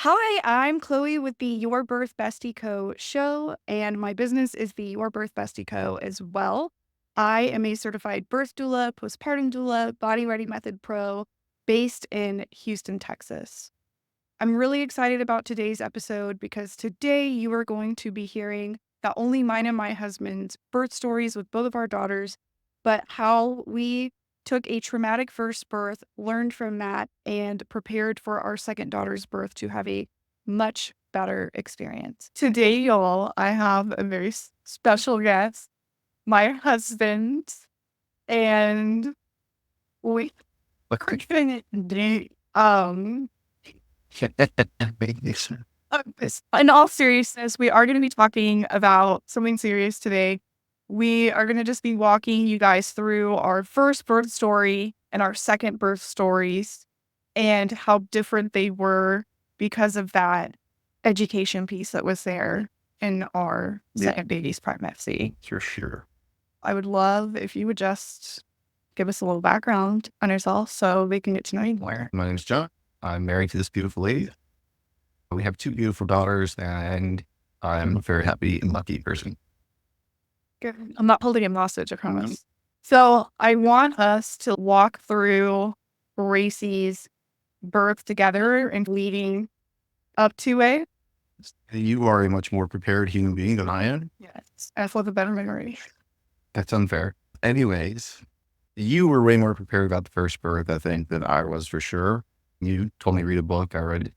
Hi, I'm Chloe with the Your Birth Bestie Co. show, and my business is the Your Birth Bestie Co. as well. I am a certified birth doula, postpartum doula, body ready method pro based in Houston, Texas. I'm really excited about today's episode because today you are going to be hearing not only mine and my husband's birth stories with both of our daughters, but how we took a traumatic first birth, learned from that, and prepared for our second daughter's birth to have a much better experience. Today, y'all, I have a very special guest, my husband, and we are going to do, in all seriousness, we are going to be talking about something serious today. We are going to just be walking you guys through our first birth story and our second birth stories and how different they were because of that education piece that was there in our second baby's pregnancy. Sure. I would love if you would just give us a little background on yourself so they can get to know you more. My name's John. I'm married to this beautiful lady. We have two beautiful daughters, and I'm a very happy and lucky person. Good. I'm not holding him hostage, I promise. So I want us to walk through Gracie's birth together and leading up to it. You are a much more prepared human being than I am. Yes. And for the better memory. That's unfair. Anyways, you were way more prepared about the first birth, I think, than I was for sure. You told me to read a book. I read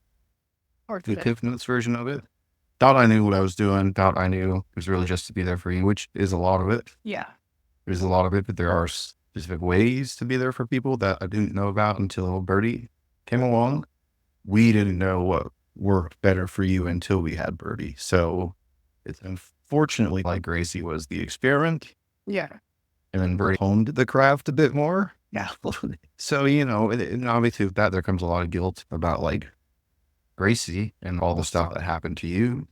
the Cliff Notes version of it. Thought I knew what I was doing. Thought I knew it was really just to be there for you, which is a lot of it. Yeah. There's a lot of it, but there are specific ways to be there for people that I didn't know about until Birdie came along. We didn't know what worked better for you until we had Birdie. So it's unfortunately like Gracie was the experiment. Yeah. And then Birdie honed the craft a bit more. Yeah. So, and obviously with that, there comes a lot of guilt about like Gracie and all the stuff that happened to you.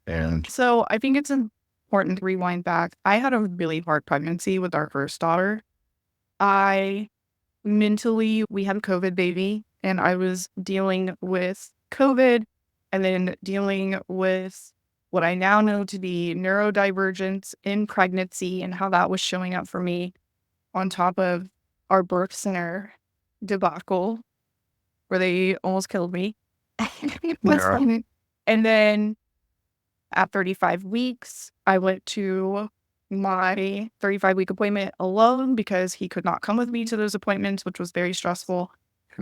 And so I think it's important to rewind back. I had a really hard pregnancy with our first daughter. We had a COVID baby, and I was dealing with COVID and then dealing with what I now know to be neurodivergence in pregnancy and how that was showing up for me on top of our birth center debacle where they almost killed me. And then at 35 weeks, I went to my 35-week appointment alone because he could not come with me to those appointments, which was very stressful.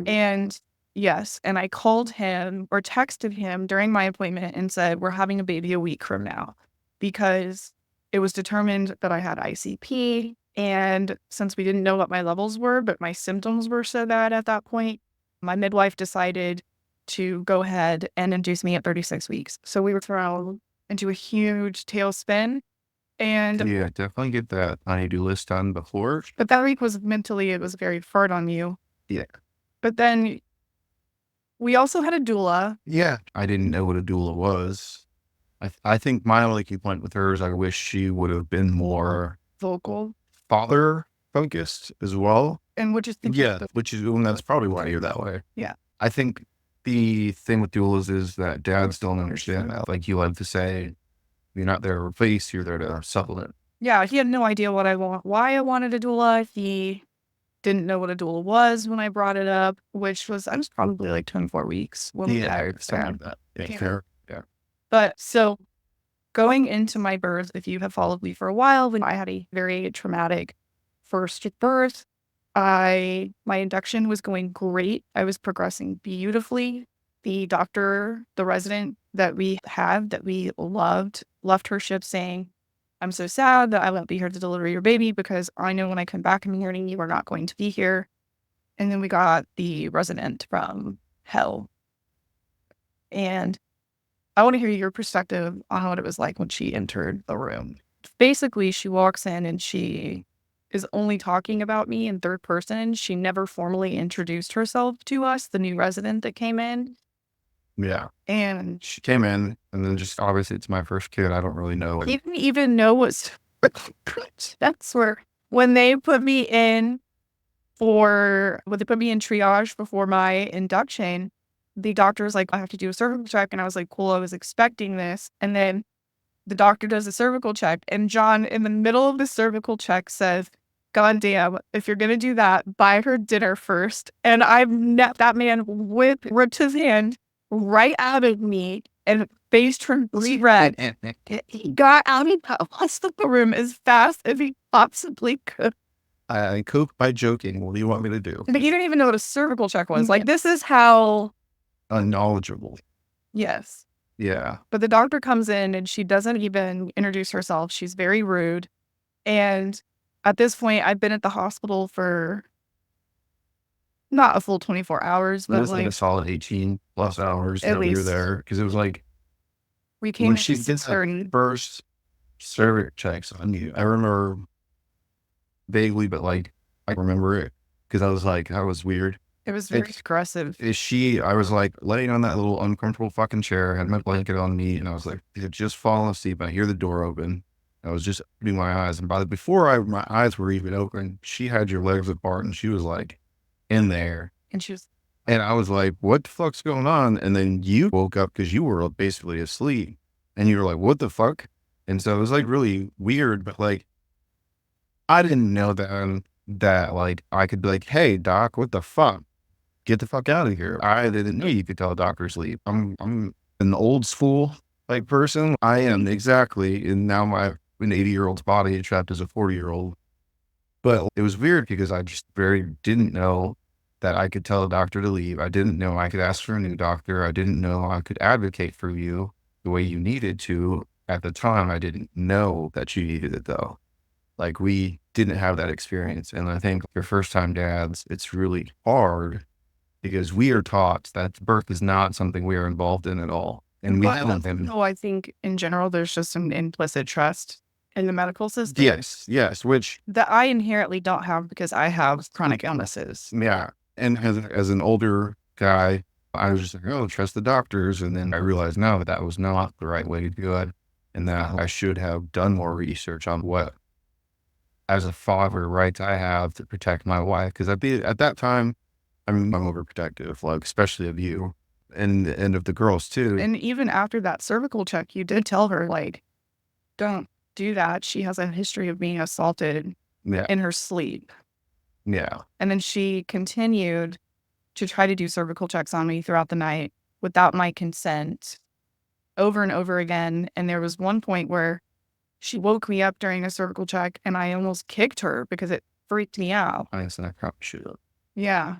And yes, and I called him or texted him during my appointment and said, we're having a baby a week from now, because it was determined that I had ICP. And since we didn't know what my levels were, but my symptoms were so bad at that point, my midwife decided to go ahead and induce me at 36 weeks. So we were thrown into a huge tailspin. And yeah, definitely get that honey-do list done before. But that week was mentally, it was very hard on you. Yeah. But then we also had a doula. Yeah. I didn't know what a doula was. I think my only key point with her is I wish she would have been more Vocal. father focused as well. And which is that's probably why you're that way. Yeah. I think the thing with doulas is that dads don't understand that. Like you like to say, you're not there to replace, you're there to supplement. Yeah, he had no idea why I wanted a doula. He didn't know what a doula was when I brought it up, which was, I was probably like 24 weeks. Something like that. Yeah, fair. Yeah. But so going into my birth, if you have followed me for a while, when I had a very traumatic first birth, my induction was going great. I was progressing beautifully. The doctor, the resident that we had, that we loved, left her shift saying, I'm so sad that I won't be here to deliver your baby because I know when I come back in the morning, you are not going to be here. And then we got the resident from hell. And I want to hear your perspective on what it was like when she entered the room. Basically, she walks in and she is only talking about me in third person. She never formally introduced herself to us, the new resident that came in. Yeah. And she came in and then just, obviously it's my first kid. I don't really know. He didn't even know that's where, when they put me in triage before my induction, the doctor was like, I have to do a cervical check. And I was like, cool, I was expecting this. And then the doctor does a cervical check. And John, in the middle of the cervical check, says, God damn, if you're going to do that, buy her dinner first. And that man ripped his hand right out of me and face turned red. He got out of the room as fast as he possibly could. I cope by joking. What do you want me to do? But you didn't even know what a cervical check was. Like, this is how. Unknowledgeable. Yes. Yeah. But the doctor comes in and she doesn't even introduce herself. She's very rude. And at this point, I've been at the hospital for not a full 24 hours, It but was like a like solid 18 plus hours at that we were least. there. Because it was like, We came when in she at did that 6:30. first cervix checks on you, I remember vaguely, but like, I remember it because I was like, that was weird. It was very aggressive. I was like laying on that little uncomfortable fucking chair, had my blanket on me, and I was like, just falling asleep. I hear the door open. I was just opening my eyes. And my eyes were even open, she had your legs apart and she was like in there. And she was, And I was like, what the fuck's going on? And then you woke up because you were basically asleep and you were like, what the fuck? And so it was like really weird, but like, I didn't know that like I could be like, hey doc, what the fuck? Get the fuck out of here. I didn't know you could tell a doctor to sleep. I'm an old school like person. I am exactly. And now an 80-year-old's body trapped as a 40-year-old. But it was weird because I just didn't know that I could tell a doctor to leave. I didn't know I could ask for a new doctor. I didn't know I could advocate for you the way you needed to. At the time, I didn't know that you needed it though. Like we didn't have that experience. And I think for first time dads, it's really hard because we are taught that birth is not something we are involved in at all. And we haven't been. No, I think in general, there's just an implicit trust in the medical system. Yes, which that I inherently don't have because I have chronic illnesses. yeah. And as an older guy, I was just like, oh, trust the doctors. And then I realized now that was not the right way to do it. And that I should have done more research on what, as a father, rights I have to protect my wife. Because at that time, I'm overprotective, like especially of you and of the girls too. And even after that cervical check, you did tell her, like, don't do that. She has a history of being assaulted Yeah. in her sleep. Yeah. And then she continued to try to do cervical checks on me throughout the night without my consent over and over again. And there was one point where she woke me up during a cervical check and I almost kicked her because it freaked me out. I probably should have. Yeah.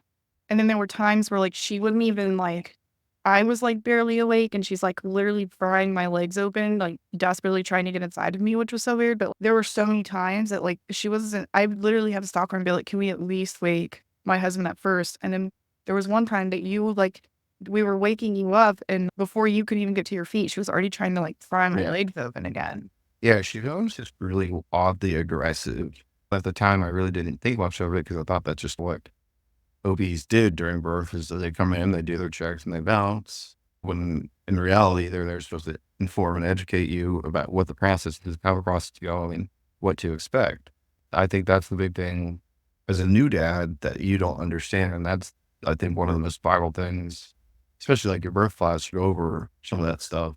And then there were times where like she wouldn't even like, I was like barely awake and she's like literally prying my legs open, like desperately trying to get inside of me, which was so weird. But there were so many times that like I literally had to stop her and be like, can we at least wake my husband up first? And then there was one time that we were waking you up and before you could even get to your feet, she was already trying to like pry my legs open again. Yeah, she was just really oddly aggressive. At the time, I really didn't think much of it because I thought that's just what OBs did during birth is that they come in, they do their checks and they bounce. When in reality, they're supposed to inform and educate you about what the process is, how the process is going, what to expect. I think that's the big thing as a new dad that you don't understand. And that's, I think, one of the most vital things, especially like your birth class, to go over some of that stuff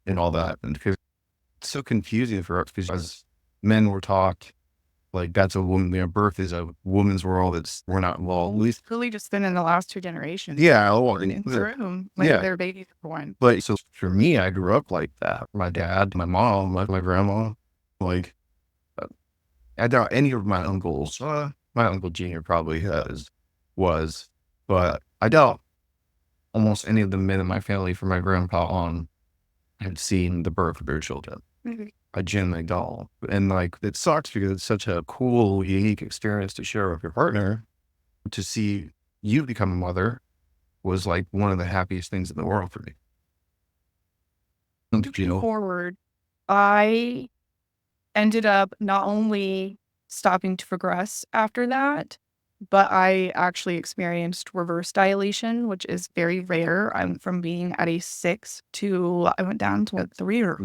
and all that. And because it's so confusing for us because as men were taught, like that's a woman, birth is a woman's world. We're not involved. At least really just been in the last two generations. Yeah. In the room, like their babies were born. But so for me, I grew up like that. My dad, my mom, my grandma, like I doubt any of my uncles, my uncle Junior probably but I doubt almost any of the men in my family from my grandpa on had seen the birth of their children. I genuinely don't. And like, it sucks because it's such a cool, unique experience to share with your partner. To see you become a mother was like one of the happiest things in the world for me. Looking forward, I ended up not only stopping to progress after that, but I actually experienced reverse dilation, which is very rare. I went from being at a 6 to I went down to a 3 or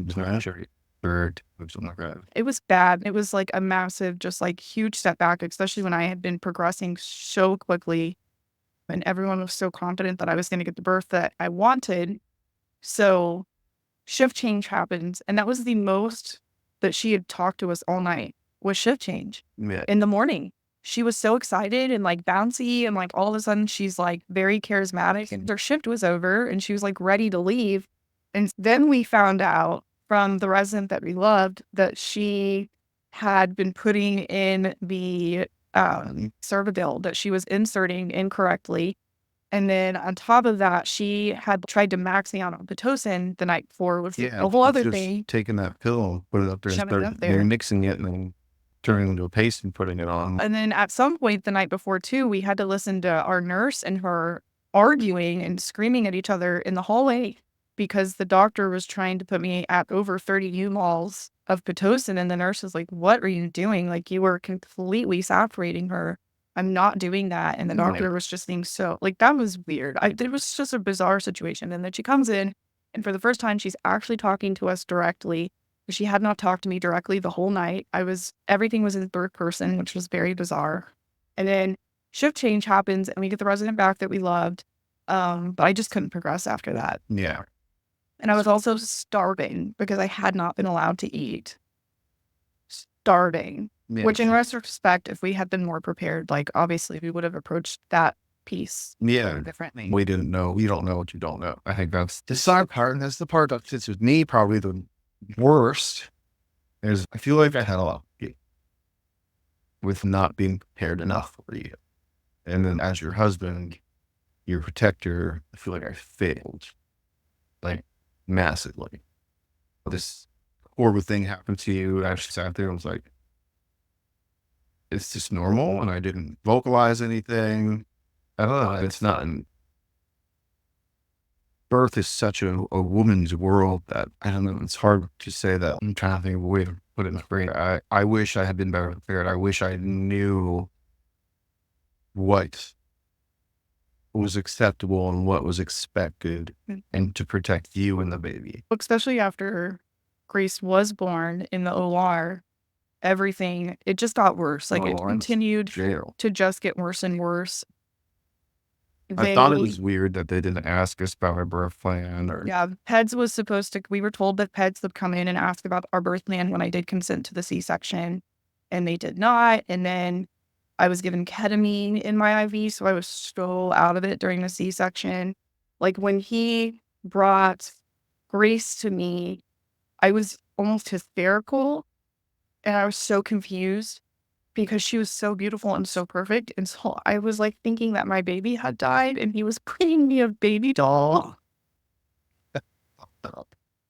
third, something like that. It was bad. It was like a massive, just like huge step back, especially when I had been progressing so quickly. and everyone was so confident that I was going to get the birth that I wanted. So shift change happens, and that was the most that she had talked to us all night was shift change. Yeah. In the morning, she was so excited and like bouncy, and like all of a sudden she's like very charismatic, and her shift was over and she was like ready to leave. And then we found out from the resident that we loved that she had been putting in the Cervidil that she was inserting incorrectly. And then on top of that, she had tried to max me out on Pitocin the night before, was Yeah. a whole other Just thing. taking that pill, put it up there and Shoving it start up there. mixing it and then turning it into a paste and putting it on. And then at some point the night before too, we had to listen to our nurse and her arguing and screaming at each other in the hallway because the doctor was trying to put me at over 30 U-mols of Pitocin. And the nurse was like, "What are you doing? Like, you were completely saturating her. I'm not doing that." And the doctor was just being so, like, that was weird. It was just a bizarre situation. And then she comes in, and for the first time, she's actually talking to us directly. She had not talked to me directly the whole night. Everything was in third person, which was very bizarre. And then shift change happens and we get the resident back that we loved. But I just couldn't progress after that. Yeah. And I was also starving because I had not been allowed to eat. Starving. Yeah. Which in retrospect, if we had been more prepared, like obviously we would have approached that piece differently. We didn't know. You don't know what you don't know. I think that's the sad part, and that's the part that sits with me probably the worst. Is I feel like I had a lot with not being prepared enough for you. And then as your husband, your protector, I feel like I failed. Like massively. This horrible thing happened to you. I just sat there and was like, it's just normal. And I didn't vocalize anything. I don't know. It's not. Birth is such a woman's world that I don't know. It's hard to say that. I'm trying to think of a way to put it in the brain. I wish I had been better prepared. I wish I knew what was acceptable and what was expected and to protect you and the baby. Especially after Grace was born in the OR, everything, it just got worse. Like it continued to just get worse and worse. I thought it was weird that they didn't ask us about our birth plan. Yeah, PEDS was supposed to, we were told that PEDS would come in and ask about our birth plan when I did consent to the C-section, and they did not. And then I was given ketamine in my IV, so I was so out of it during the C-section. Like when he brought Grace to me, I was almost hysterical, and I was so confused because she was so beautiful and so perfect. And so I was like thinking that my baby had died and he was bringing me a baby doll.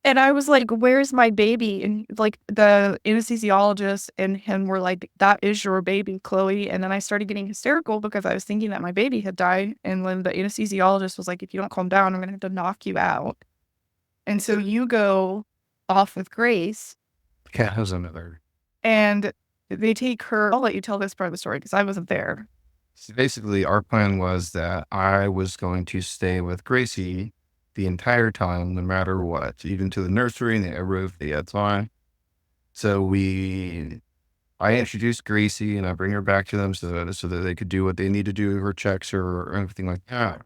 And I was like, "Where's my baby?" And like the anesthesiologist and him were like, "That is your baby, Chloe." And then I started getting hysterical because I was thinking that my baby had died. And then the anesthesiologist was like, "If you don't calm down, I'm going to have to knock you out." And so you go off with Grace. Yeah, it was another. And they take her. I'll let you tell this part of the story because I wasn't there. So basically, our plan was that I was going to stay with Gracie the entire time, no matter what, even to the nursery and the roof the time. So I introduced Gracie and I bring her back to them so that they could do what they need to do, her checks or anything like that.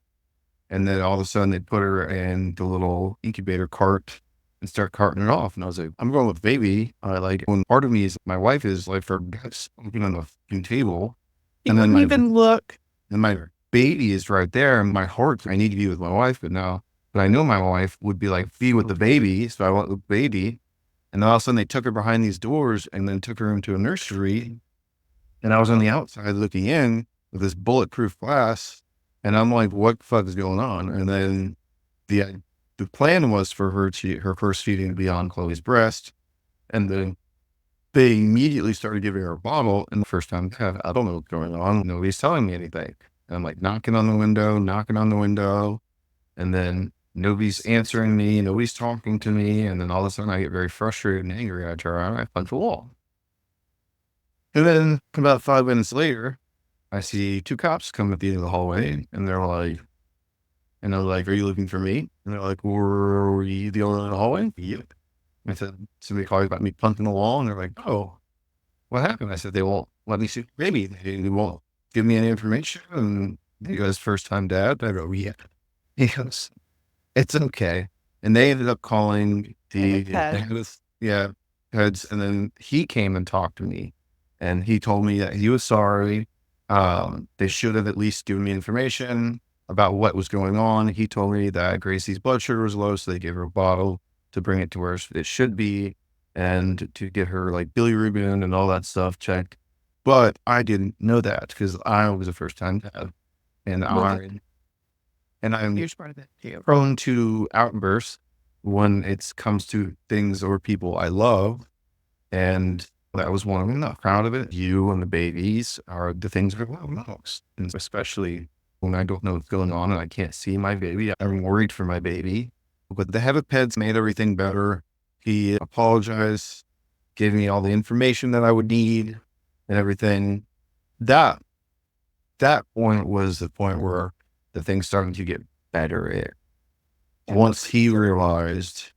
And then all of a sudden they put her in the little incubator cart and start carting it off. And I was like, I'm going with baby. When part of me is, my wife is like, her guts open on the fucking table. And then even look. And my baby is right there. And my heart, I need to be with my wife, but I know my wife would be like, be with the baby. So I went with baby. And then all of a sudden they took her behind these doors and then took her into a nursery. And I was on the outside looking in with this bulletproof glass. And I'm like, what the fuck is going on? And then the plan was for her first feeding to be on Chloe's breast. And then they immediately started giving her a bottle. And the first time, I don't know what's going on. Nobody's telling me anything. And I'm like knocking on the window. And then nobody's answering me. Nobody's talking to me. And then all of a sudden I get very frustrated and angry. I turn around and I punch a wall. And then about 5 minutes later, I see 2 cops come at the end of the hallway. And they're like, are you looking for me? And they're like, were you the only one in the hallway? Yep. I said, somebody called about me punching the wall. And they're like, oh, what happened? I said, they won't let me see the baby. They won't give me any information. And He goes, first time dad? I go, yeah. He goes, it's okay. And they ended up calling yeah, heads. And then he came and talked to me and he told me that he was sorry. They should have at least given me information about what was going on. He told me that Gracie's blood sugar was low, so they gave her a bottle to bring it to where it should be and to get her like bilirubin and all that stuff checked. But I didn't know that because I was a first time dad and I'm Huge part of it too. prone to outbursts when it comes to things or people I love. And that was one of them. I'm not proud of it. You and the babies are the things I love most. And especially when I don't know what's going on and I can't see my baby, I'm worried for my baby. But the head of peds made everything better. He apologized, gave me all the information that I would need and everything. That that point was the point where the things started to get better. Once he realized,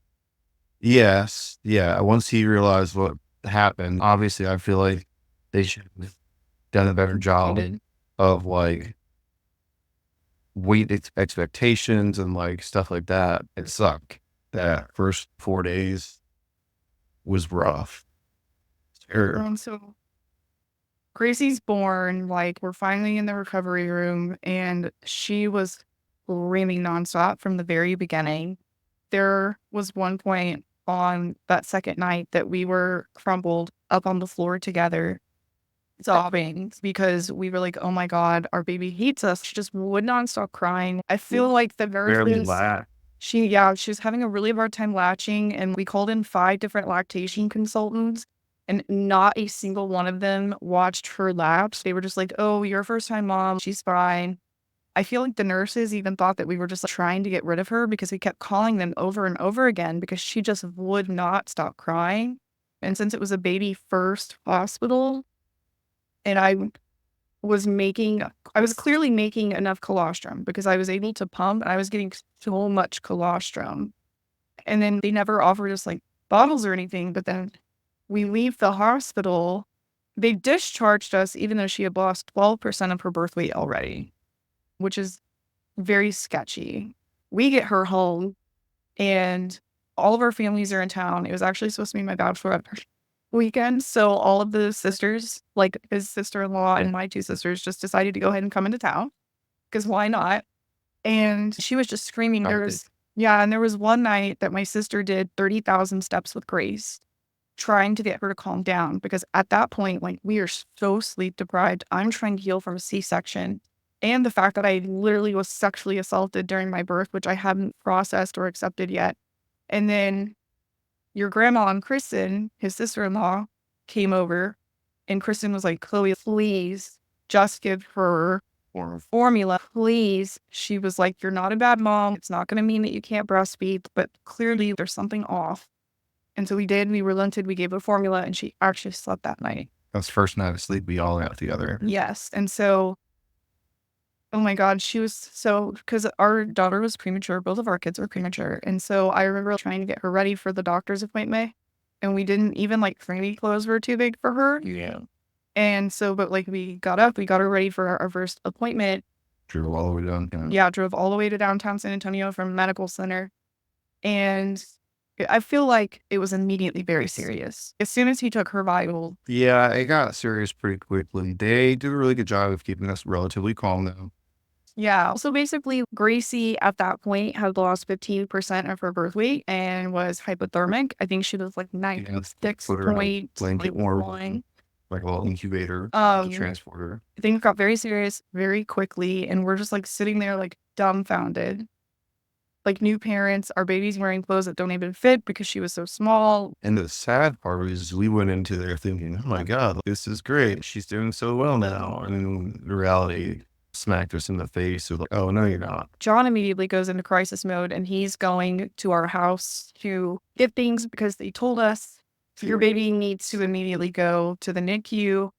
yes, yeah, once he realized what happened, obviously I feel like they should have done a better job of like weight expectations and like stuff like that. It sucked. That first 4 days was rough. So Gracie's born, like we're finally in the recovery room and she was screaming nonstop from the very beginning. There was one point on that second night that we were crumpled up on the floor together, sobbing because we were like, oh my God, our baby hates us. She just would not stop crying. I feel like the Barely nurses, laugh. she was having a really hard time latching, and we called in 5 different lactation consultants, and not a single one of them watched her lapse. They were just like, oh, you're a first time mom. She's fine. I feel like the nurses even thought that we were just like, trying to get rid of her because we kept calling them over and over again because she just would not stop crying. And since it was a baby first hospital, and I was clearly making enough colostrum because I was able to pump and I was getting so much colostrum. And then they never offered us like bottles or anything. But then we leave the hospital. They discharged us even though she had lost 12% of her birth weight already, which is very sketchy. We get her home and all of our families are in town. It was actually supposed to be my bachelorette weekend. So all of the sisters, like his sister-in-law and my 2 sisters, just decided to go ahead and come into town because why not? And she was just screaming. And there was one night that my sister did 30,000 steps with Grace, trying to get her to calm down because at that point, like we are so sleep deprived. I'm trying to heal from a C-section. And the fact that I literally was sexually assaulted during my birth, which I haven't processed or accepted yet. And then your grandma and Kristen, his sister-in-law, came over and Kristen was like, Chloe, please just give her formula, please. She was like, you're not a bad mom. It's not going to mean that you can't breastfeed, but clearly there's something off. And so we did. We relented. We gave her formula and she actually slept that night. That's the first night of sleep we all got together. Yes. And so, oh my God, because our daughter was premature. Both of our kids were premature. And so I remember trying to get her ready for the doctor's appointment. And we didn't even like pregnancy clothes were too big for her. Yeah. And so, but like we got up, we got her ready for our first appointment. Drove all the way down. Yeah, drove all the way to downtown San Antonio from medical center. And I feel like it was immediately very serious. As soon as he took her vital. Yeah, it got serious pretty quickly. They do a really good job of keeping us relatively calm though. Yeah. So basically, Gracie at that point had lost 15% of her birth weight and was hypothermic. I think she was like 96.1. Like a little incubator to transport her. Things got very serious very quickly, and we're just like sitting there like dumbfounded. Like new parents, our baby's wearing clothes that don't even fit because she was so small. And the sad part is we went into there thinking, oh my God, this is great. She's doing so well now. And in reality, smacked us in the face. Like, oh, no, you're not. John immediately goes into crisis mode and he's going to our house to get things because they told us your baby needs to immediately go to the NICU.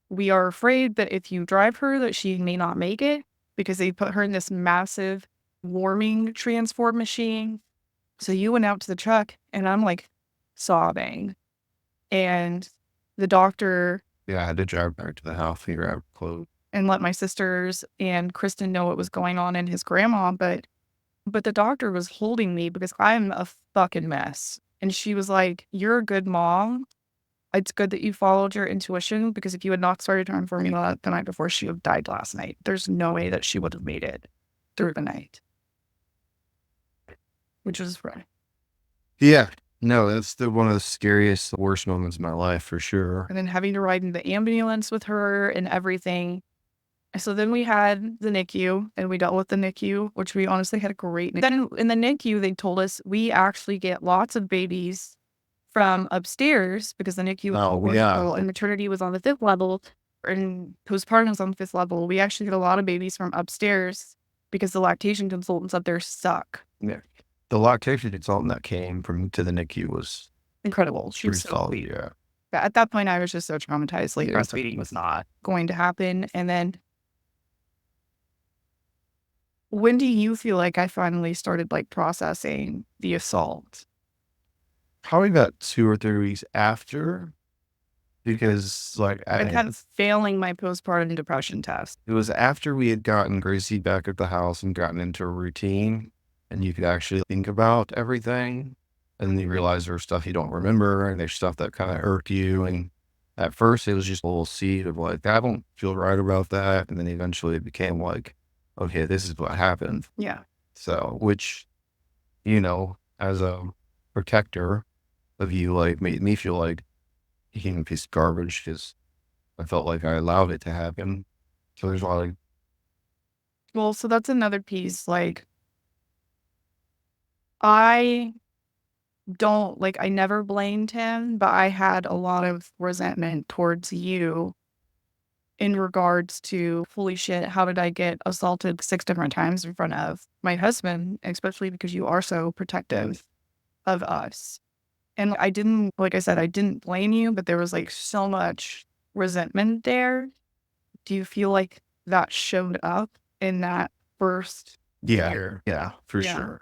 We are afraid that if you drive her, that she may not make it because they put her in this massive warming transport machine. So you went out to the truck and I'm like sobbing. And the doctor. Yeah, I had to drive back to the house and grab clothes. and let my sisters and Kristen know what was going on in his grandma. But the doctor was holding me because I'm a fucking mess. And she was like, "You're a good mom. It's good that you followed your intuition because if you had not started her on formula the night before, she would have died last night. There's no way that she would have made it through the night," which was right. Yeah. No, that's one of the scariest, worst moments of my life for sure. And then having to ride in the ambulance with her and everything. So then we had the NICU and we dealt with the NICU, which we honestly had a great. Then in the NICU, they told us we actually get lots of babies from upstairs because the NICU Oh, yeah. and maternity was on the 5th level and postpartum was on the 5th level. We actually get a lot of babies from upstairs because the lactation consultants up there suck. Yeah. The lactation consultant that came from to the NICU was Incredible. She was pretty so solid. sweet. Yeah. But at that point, I was just so traumatized. Like Yeah. breastfeeding was not going to happen. And then when do you feel like I finally started like processing the assault? Probably about 2 or 3 weeks after, because like And kind of failing my postpartum depression test. it was after we had gotten Gracie back at the house and gotten into a routine, and you could actually think about everything. And then you realize there's stuff you don't remember, and there's stuff that kind of irked you. And at first, it was just a little seed of like, I don't feel right about that. And then eventually it became like, okay, this is what happened. Yeah. So, which, as a protector of you, like made me feel like a human piece of garbage because I felt like I allowed it to happen. So there's a lot of, Well, so that's another piece. Like, I don't like, I never blamed him, but I had a lot of resentment towards you in regards to, holy shit, how did I get assaulted 6 different times in front of my husband, especially because you are so protective of us. And I didn't, like I said, I didn't blame you, but there was like so much resentment there. Do you feel like that showed up in that first yeah, year? yeah, for Yeah. sure.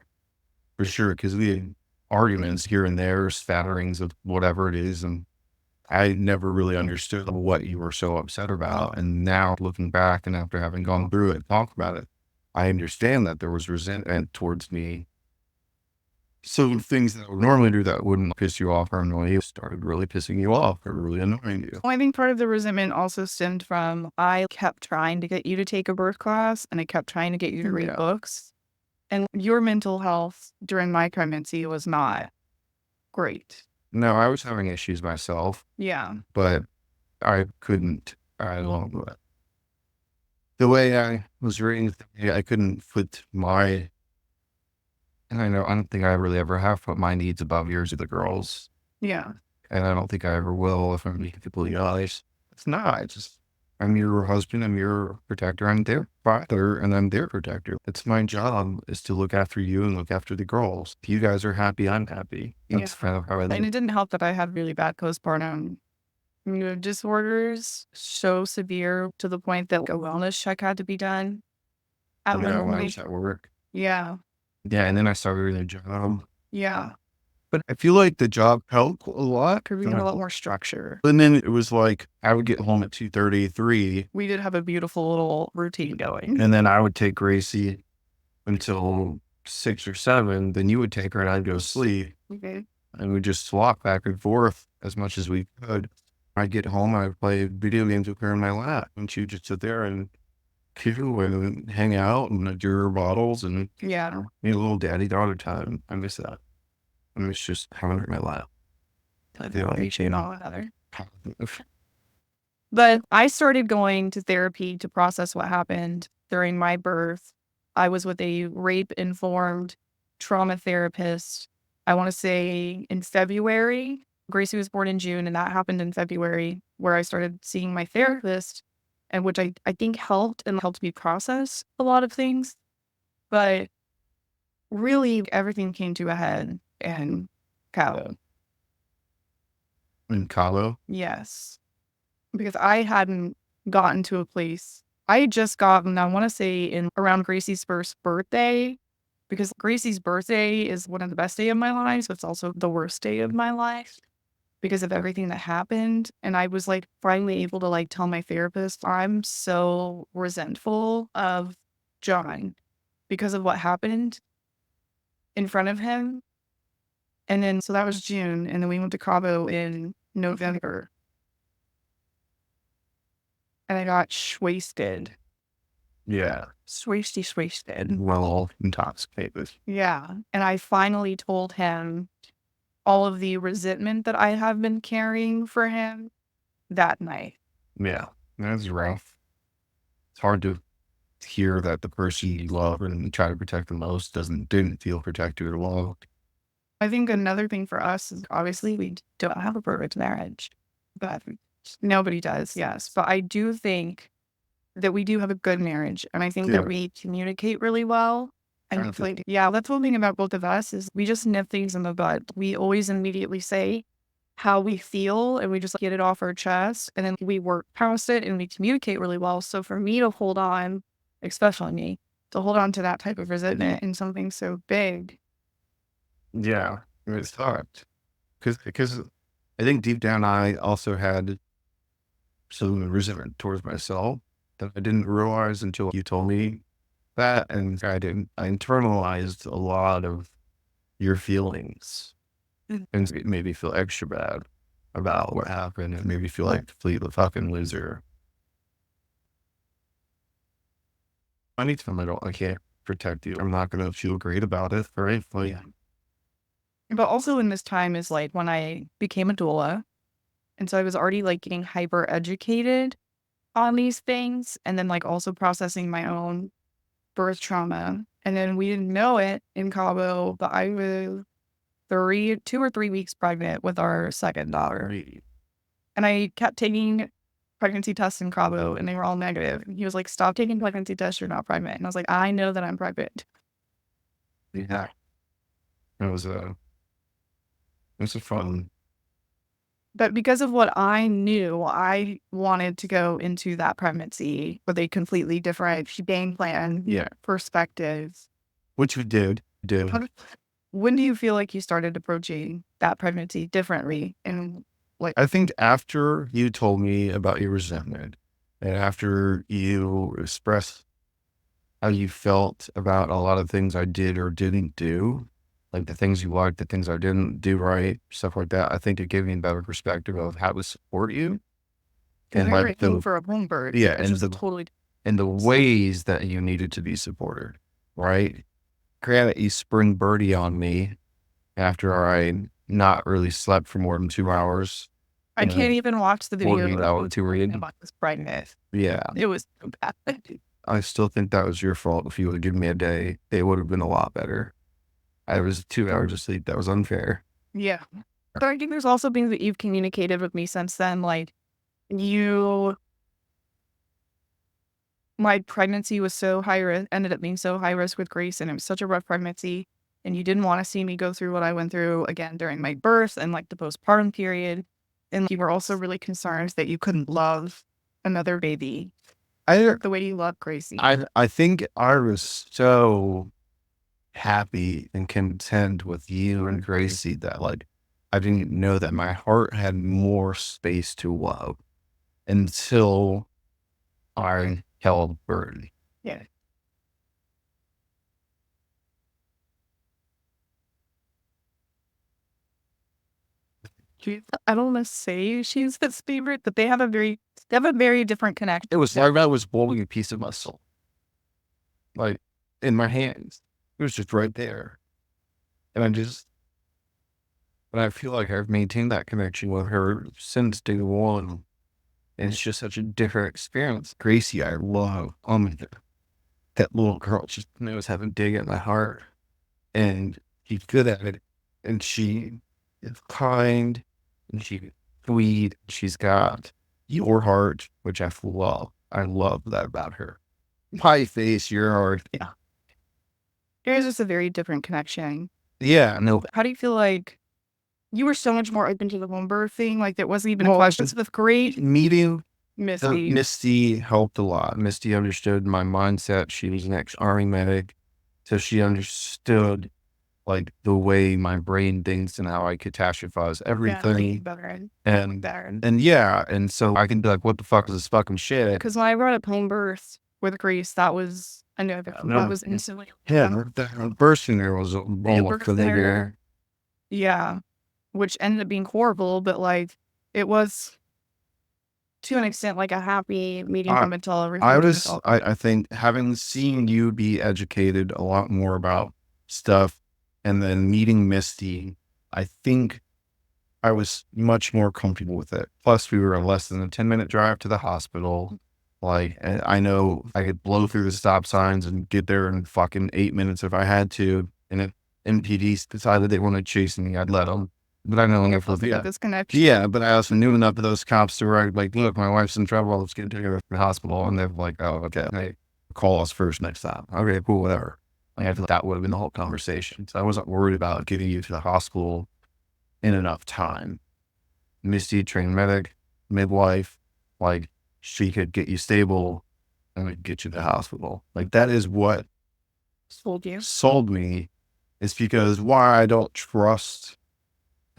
For sure. Cause we had arguments here and there, spatterings of whatever it is. And I never really understood what you were so upset about. And now looking back and after having gone through it, talk about it, I understand that there was resentment towards me. So things that I would normally do that wouldn't piss you off or annoy you started really pissing you off or really annoying you. Well, I think part of the resentment also stemmed from I kept trying to get you to take a birth class and I kept trying to get you to read books. And your mental health during my pregnancy was not great. No, I was having issues myself, Yeah. but I couldn't, I don't know. The way I was raised, I couldn't put my, and I don't think I really ever have put my needs above yours of the girls. Yeah. And I don't think I ever will if I'm being completely honest. It's not. It's just, I'm your husband, I'm your protector, I'm their father, and I'm their protector. It's my job is to look after you and look after the girls. If you guys are happy, I'm happy. That's kind of how I And live. it didn't help that I had really bad postpartum mood disorders, so severe to the point that like, a wellness check had to be done at When I my was at work. Yeah. Yeah, and then I started a job. Yeah. But I feel like the job helped a lot. Because we had a lot more structure. And then it was like, I would get home at 2:30, 3, We did have a beautiful little routine going. and then I would take Gracie until 6 or 7. Then you would take her and I'd go to sleep. Okay. And we'd just swap back and forth as much as we could. I'd get home, I would play video games with her in my lap, and she would just sit there and chew and hang out and do her bottles and Yeah. a little daddy-daughter time. I miss that. I miss just having her in my lap. I feel like reaching all another. But I started going to therapy to process what happened during my birth. I was with a rape-informed trauma therapist, I want to say in February. Gracie was born in June, and that happened in February, where I started seeing my therapist, and which I think helped me process a lot of things. But really, everything came to a head in Cabo. In Cabo? Yes. Because I hadn't gotten to a place. I had just gotten, I want to say, in around Gracie's first birthday, because Gracie's birthday is one of the best day of my life. So it's also the worst day of my life. because of everything that happened. And I was like finally able to like tell my therapist, I'm so resentful of John because of what happened in front of him. And then, so that was June. And then we went to Cabo in November and I got wasted. Yeah. Swasted. Well, intoxicated. Yeah. And I finally told him all of the resentment that I have been carrying for him that night. Yeah. That's rough. It's hard to hear that the person you love and try to protect the most didn't feel protected or loved. I think another thing for us is obviously we don't have a perfect marriage, but nobody does, yes. But I do think that we do have a good marriage. And I think that Yeah. we communicate really well. And like, yeah, that's one thing about both of us is we just nip things in the bud. We always immediately say how we feel and we just get it off our chest and then we work past it and we communicate really well. So for me to hold on, especially me, to hold on to that type of resentment in something so big. Yeah. It's hard. Because I think deep down I also had some resentment towards myself that I didn't realize until you told me that. And I internalized a lot of your feelings and it made me feel extra bad about what happened. It made me feel like the fucking loser. Anytime I can't protect you, I'm not going to feel great about it. Right. Like, yeah. But also in this time is like when I became a doula. And so I was already like getting hyper educated on these things and then like also processing my own birth trauma. And then we didn't know it in Cabo, but I was 2 or 3 weeks pregnant with our second daughter. And I kept taking pregnancy tests in Cabo and they were all negative. And he was like, stop taking pregnancy tests, you're not pregnant. And I was like, I know that I'm pregnant. Yeah. It was a fun. But because of what I knew, I wanted to go into that pregnancy with a completely different game plan, Yeah. perspective. Which we did. When do you feel like you started approaching that pregnancy differently? And like, I think after you told me about your resentment and after you expressed how you felt about a lot of things I did or didn't do, like the things you liked, the things I didn't do right, stuff like that, I think it gave me a better perspective of how to support you. And like for a home birth, yeah, and the ways that you needed to be supported, right? Granted, you spring birdie on me after I not really slept for more than 2 hours. I can't even watch the video about this pregnant. Yeah. It was so bad. I still think that was your fault. If you would have given me a day, it would have been a lot better. I was 2 hours of sleep. That was unfair. Yeah. But I think there's also things that you've communicated with me since then. Like my pregnancy was so high risk, ended up being so high risk with Grace, and it was such a rough pregnancy. And you didn't want to see me go through what I went through again during my birth and like the postpartum period. And you were also really concerned that you couldn't love another baby the way you love Gracie. I think I was so happy and content with you and Gracie that like I didn't know that my heart had more space to love until I held Birdie. Yeah. I don't want to say she's his favorite, but they have a very different connection. It was like I was holding a piece of my soul, like in my hands. It was just right there, and I feel like I've maintained that connection with her since day one. And it's just such a different experience. Gracie, I love. That little girl just knows how to dig at my heart, and she's good at it. And she is kind, and she's sweet. She's got your heart, which I love. I love that about her. My face, your heart. Yeah. There's just a very different connection. Yeah. No. How do you feel like you were so much more open to the home birth thing? Like there wasn't even a question. It's with great meeting. Misty. Misty helped a lot. Misty understood my mindset. She was an ex-Army medic, so she understood like the way my brain thinks and how I catastrophize everything. Better And better. and yeah, and so I can be like, what the fuck is this fucking shit? Because when I brought up home birth with Grace, that was I know that was instantly The bursting there was almost familiar. yeah, which ended up being horrible, but like it was to an extent like a happy medium I up until everything was all I think having seen you be educated a lot more about stuff and then meeting Misty, I think I was much more comfortable with it. Plus, we were less than a 10-minute drive to the hospital. Like, and I know I could blow through the stop signs and get there in fucking 8 minutes if I had to. And if MPD decided they wanted to chase me, I'd let them. But I know enough of disconnect. yeah, but I also knew enough of those cops to where I'd like, look, my wife's in trouble. Let's get her to the hospital. And they're like, oh, okay. Hey, call us first next time. Okay, cool, whatever. Like, I feel like that would have been the whole conversation. So I wasn't worried about getting you to the hospital in enough time. Misty, trained medic, midwife, like she could get you stable and would get you to the hospital. Like that is what sold me. Is because why I don't trust.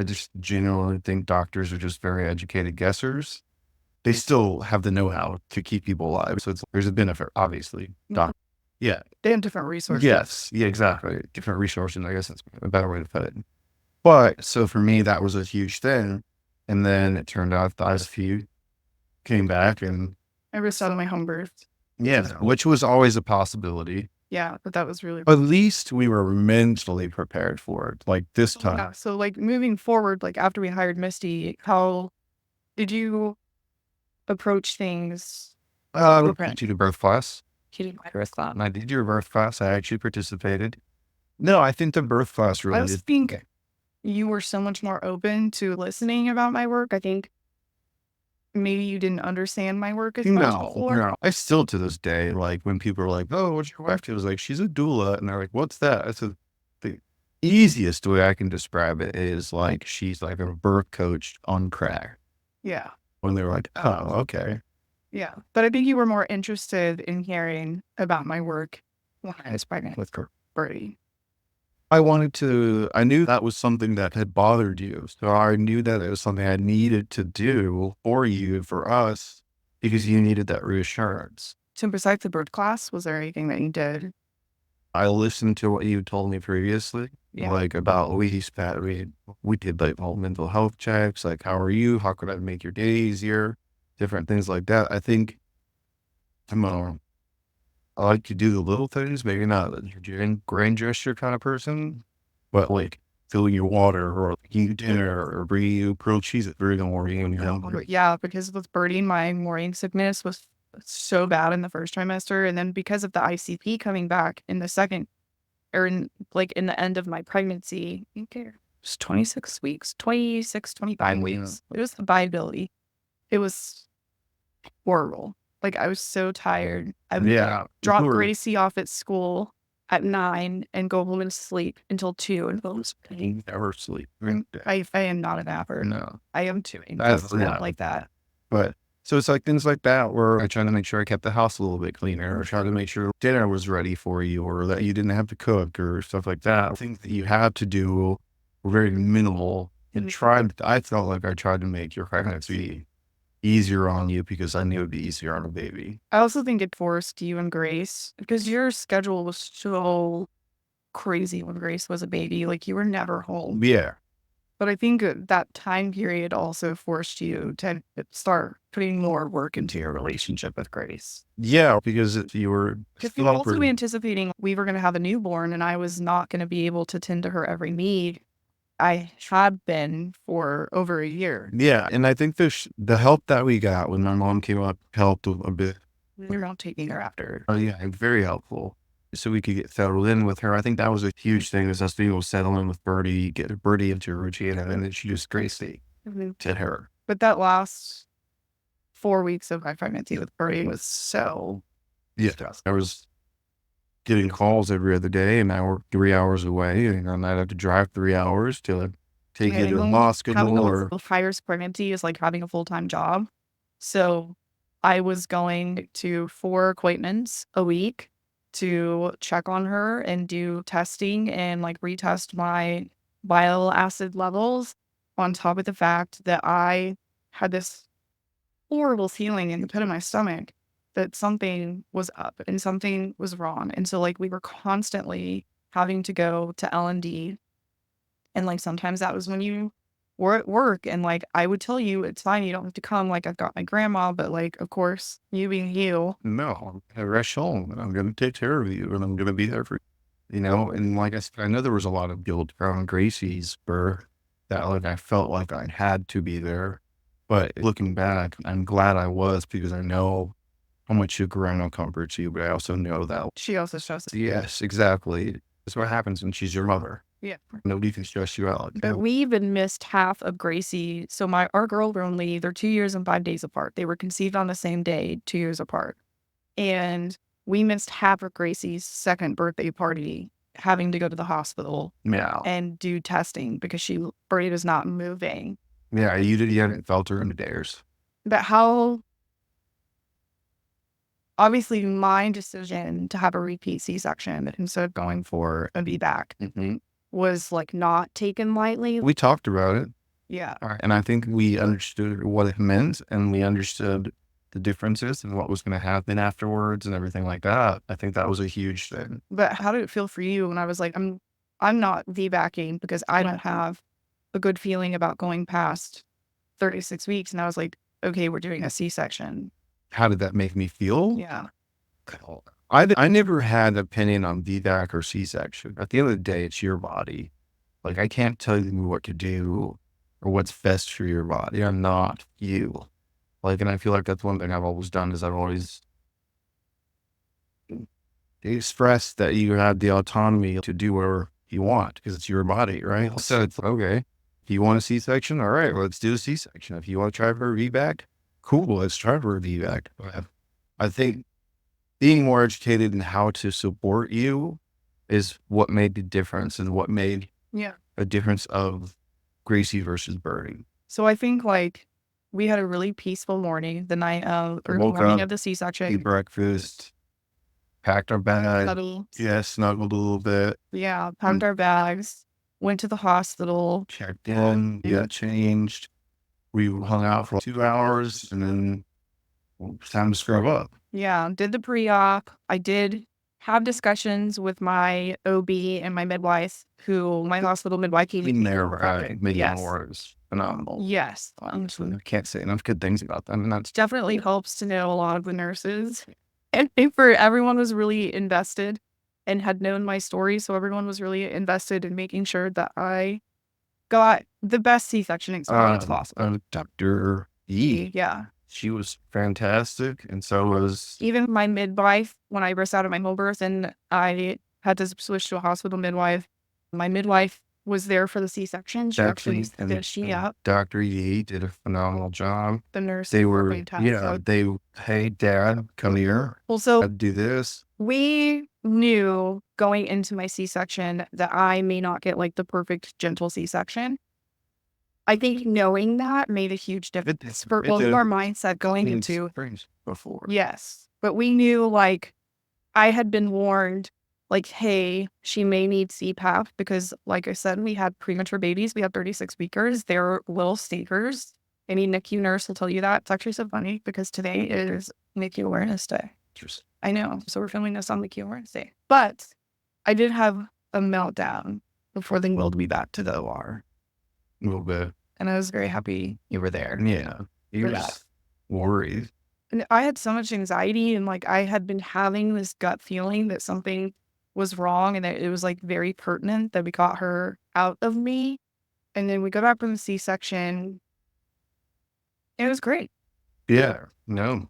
I just genuinely think doctors are just very educated guessers. They still have the know-how to keep people alive. So there's a benefit, obviously. Yeah. They have different resources. Yes. Yeah, exactly. Different resources. I guess that's a better way to put it. But so for me, that was a huge thing. And then it turned out the ICU came back and I was out of my home birth. yeah, which was always a possibility. Yeah, but that was really At least we were mentally prepared for it. Like this time. yeah. So like moving forward, like after we hired Misty, how did you approach things? I did a birth class. He didn't my birth class. And I did your birth class. I actually participated. No, I think the birth class really I was thinking you were so much more open to listening about my work. I think maybe you didn't understand my work as much before. No. I still to this day, like when people are like, oh, what's your wife do? I was like, she's a doula. And they're like, what's that? I said, the easiest way I can describe it is like, she's like a birth coach on crack. Yeah. When they were like, oh, okay. Yeah. But I think you were more interested in hearing about my work when I was pregnant with Birdie. I knew that was something that had bothered you. So I knew that it was something I needed to do for you, for us, because you needed that reassurance. So besides the birth class, was there anything that you did? I listened to what you told me previously, like about we did like all mental health checks, like how are you? How could I make your day easier? Different things like that. I think I like to do the little things, maybe not a grand gesture kind of person, but like filling your water or eating dinner or bringing you grilled cheese at 3 in the morning when you're hungry. Yeah, because with Birdie, my morning sickness was so bad in the first trimester. And then because of the ICP coming back in the second, or in the end of my pregnancy, I think it was 26 weeks, 25 weeks. It was the viability. It was horrible. Like I was so tired. I would drop Gracie off at school at 9 and go home and sleep until 2 and go You never sleep. I am not a napper. No. I am too. That's not like that. But so it's like things like that where I try to make sure I kept the house a little bit cleaner or try to make sure dinner was ready for you or that you didn't have to cook or stuff like that. Things that you had to do were very minimal and I felt like I tried to make your pregnancy easier on you because I knew it would be easier on a baby. I also think it forced you and Grace because your schedule was so crazy when Grace was a baby. Like you were never home. Yeah. But I think that time period also forced you to start putting more work into your relationship with Grace. Yeah, because you were also anticipating we were going to have a newborn and I was not going to be able to tend to her every need. I had been for over a year. Yeah, and I think the help that we got when my mom came up helped a bit. You're not taking her after. Oh yeah, very helpful. So we could get settled in with her. I think that was a huge thing is us being able to settle in with Birdie, get Birdie into her routine, and then she just Gracie to her. But that last 4 weeks of my pregnancy with Birdie was so stressful. I was getting calls every other day, and I worked 3 hours away, and I'd have to drive 3 hours to take you to a hospital or highest pregnancy is like having a full-time job. So I was going to 4 appointments a week to check on her and do testing and like retest my bile acid levels, on top of the fact that I had this horrible feeling in the pit of my stomach that something was up and something was wrong. And so like we were constantly having to go to L&D, and like sometimes that was when you were at work, and like I would tell you it's fine, you don't have to come, like I've got my grandma, but like of course you being you. No, I'm gonna rush home and I'm going to take care of you and I'm going to be there for you know. And like I said, I know there was a lot of guilt around Gracie's birth that like I felt like I had to be there. But looking back, I'm glad I was because I know how much your grandma comforts you, but I also know that, She also stresses. yes, exactly. That's what happens when she's your mother. Yeah. Nobody can stress you out. But we even missed half of Gracie. So our girls were only, they're 2 years and 5 days apart. They were conceived on the same day, 2 years apart. And we missed half of Gracie's second birthday party, having to go to the hospital Yeah. and do testing because Birdie was not moving. Yeah, you hadn't felt her in days. But obviously my decision to have a repeat C-section instead of going for a VBAC was like not taken lightly. We talked about it. Yeah. And I think we understood what it meant and we understood the differences and what was going to happen afterwards and everything like that. I think that was a huge thing. But how did it feel for you when I was like, I'm not VBACing because I don't have a good feeling about going past 36 weeks. And I was like, okay, we're doing a C-section. How did that make me feel? Yeah. I never had an opinion on VBAC or C-section. At the end of the day, it's your body. Like, I can't tell you what to do or what's best for your body. I'm not you. Like, and I feel like that's one thing I've always done is I've always expressed that you have the autonomy to do whatever you want because it's your body, right? So it's okay. If you want a C-section, all right, well, let's do a C-section. If you want to try for a VBAC, cool, let's try for a VBAC. I think being more educated in how to support you is what made the difference and what made a difference of Gracie versus Birdie. So I think like we had a really peaceful morning the night of, or morning of the C-section. Ate breakfast, packed our bags. Yeah, snuggled a little bit. Yeah, packed our bags, went to the hospital. Checked in, got changed. We hung out for 2 hours and then it's time to scrub up. Yeah, did the pre-op. I did have discussions with my OB and my midwife, my hospital midwife came in there, right? Yes. Was phenomenal. Yes. I can't say enough good things about them. And that's definitely helps to know a lot of the nurses. And everyone was really invested and had known my story. So everyone was really invested in making sure that I got the best C-section experience possible. Dr. Yee. Yeah. She was fantastic. And so was even my midwife when I burst out of my home birth and I had to switch to a hospital midwife. My midwife was there for the C-section. She actually stitched me up. Dr. Yee did a phenomenal job. The nurse, they were, hey, Dad, come here. Also, do this. We knew going into my C-section that I may not get like the perfect gentle C-section. I think knowing that made a huge difference for both our mindset going into before. Yes. But we knew like I had been warned like, hey, she may need CPAP because like I said, we had premature babies. We had 36 weekers. They're little stinkers. Any NICU nurse will tell you that. It's actually so funny because today is NICU Awareness Day. I know. So we're filming this on NICU Awareness Day. But I did have a meltdown before they wheeled me back to the OR. A little bit. And I was very happy you were there. Yeah. You were worried. And I had so much anxiety and like I had been having this gut feeling that something was wrong and that it was like very pertinent that we got her out of me. And then we go back from the C-section. It was great. Yeah. No.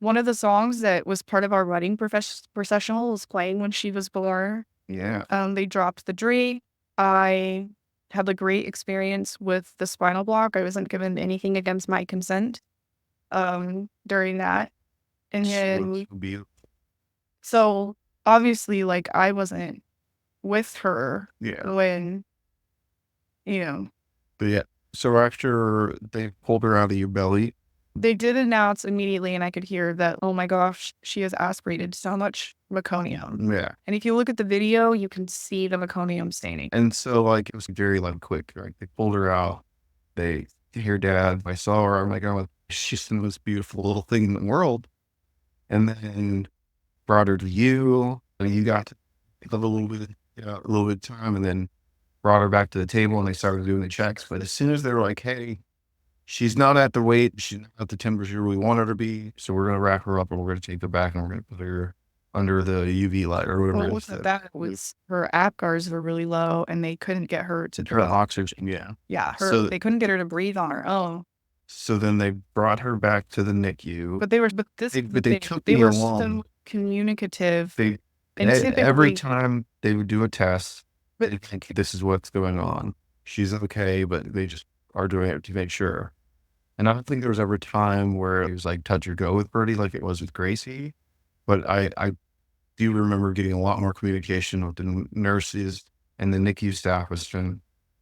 One of the songs that was part of our wedding processional was playing when she was born. Yeah. They dropped the drape. I had a great experience with the spinal block. I wasn't given anything against my consent during that. And then so obviously like I wasn't with her when But yeah. So after they pulled her out of your belly, They did announce immediately, and I could hear that, oh my gosh, she has aspirated so much meconium. Yeah. And if you look at the video, you can see the meconium staining. And so, like, it was very, like, quick. Like, they pulled her out. They, here, Dad, I saw her. I'm like, oh, she's the most beautiful little thing in the world. And then brought her to you, and you got to have a little bit, a little bit of time, and then brought her back to the table, and they started doing the checks. But as soon as they were like, hey, she's not at the weight, she's not at the temperature we want her to be, so we're going to wrap her up, and we're going to take her back, and we're going to put her under the UV light or whatever Well, it it is. wasn't that. It was her APGARs were really low, and they couldn't get her to Her oxygen, yeah. Yeah, So they couldn't get her to breathe on her own. so then they brought her back to the NICU. But they took they me were along. so communicative. They And every typically, time they would do a test, but they think this is what's going on. She's okay, but they just are doing it to make sure. And I don't think there was ever a time where it was like touch or go with Birdie like it was with Gracie. But I do remember getting a lot more communication with the nurses, and the NICU staff was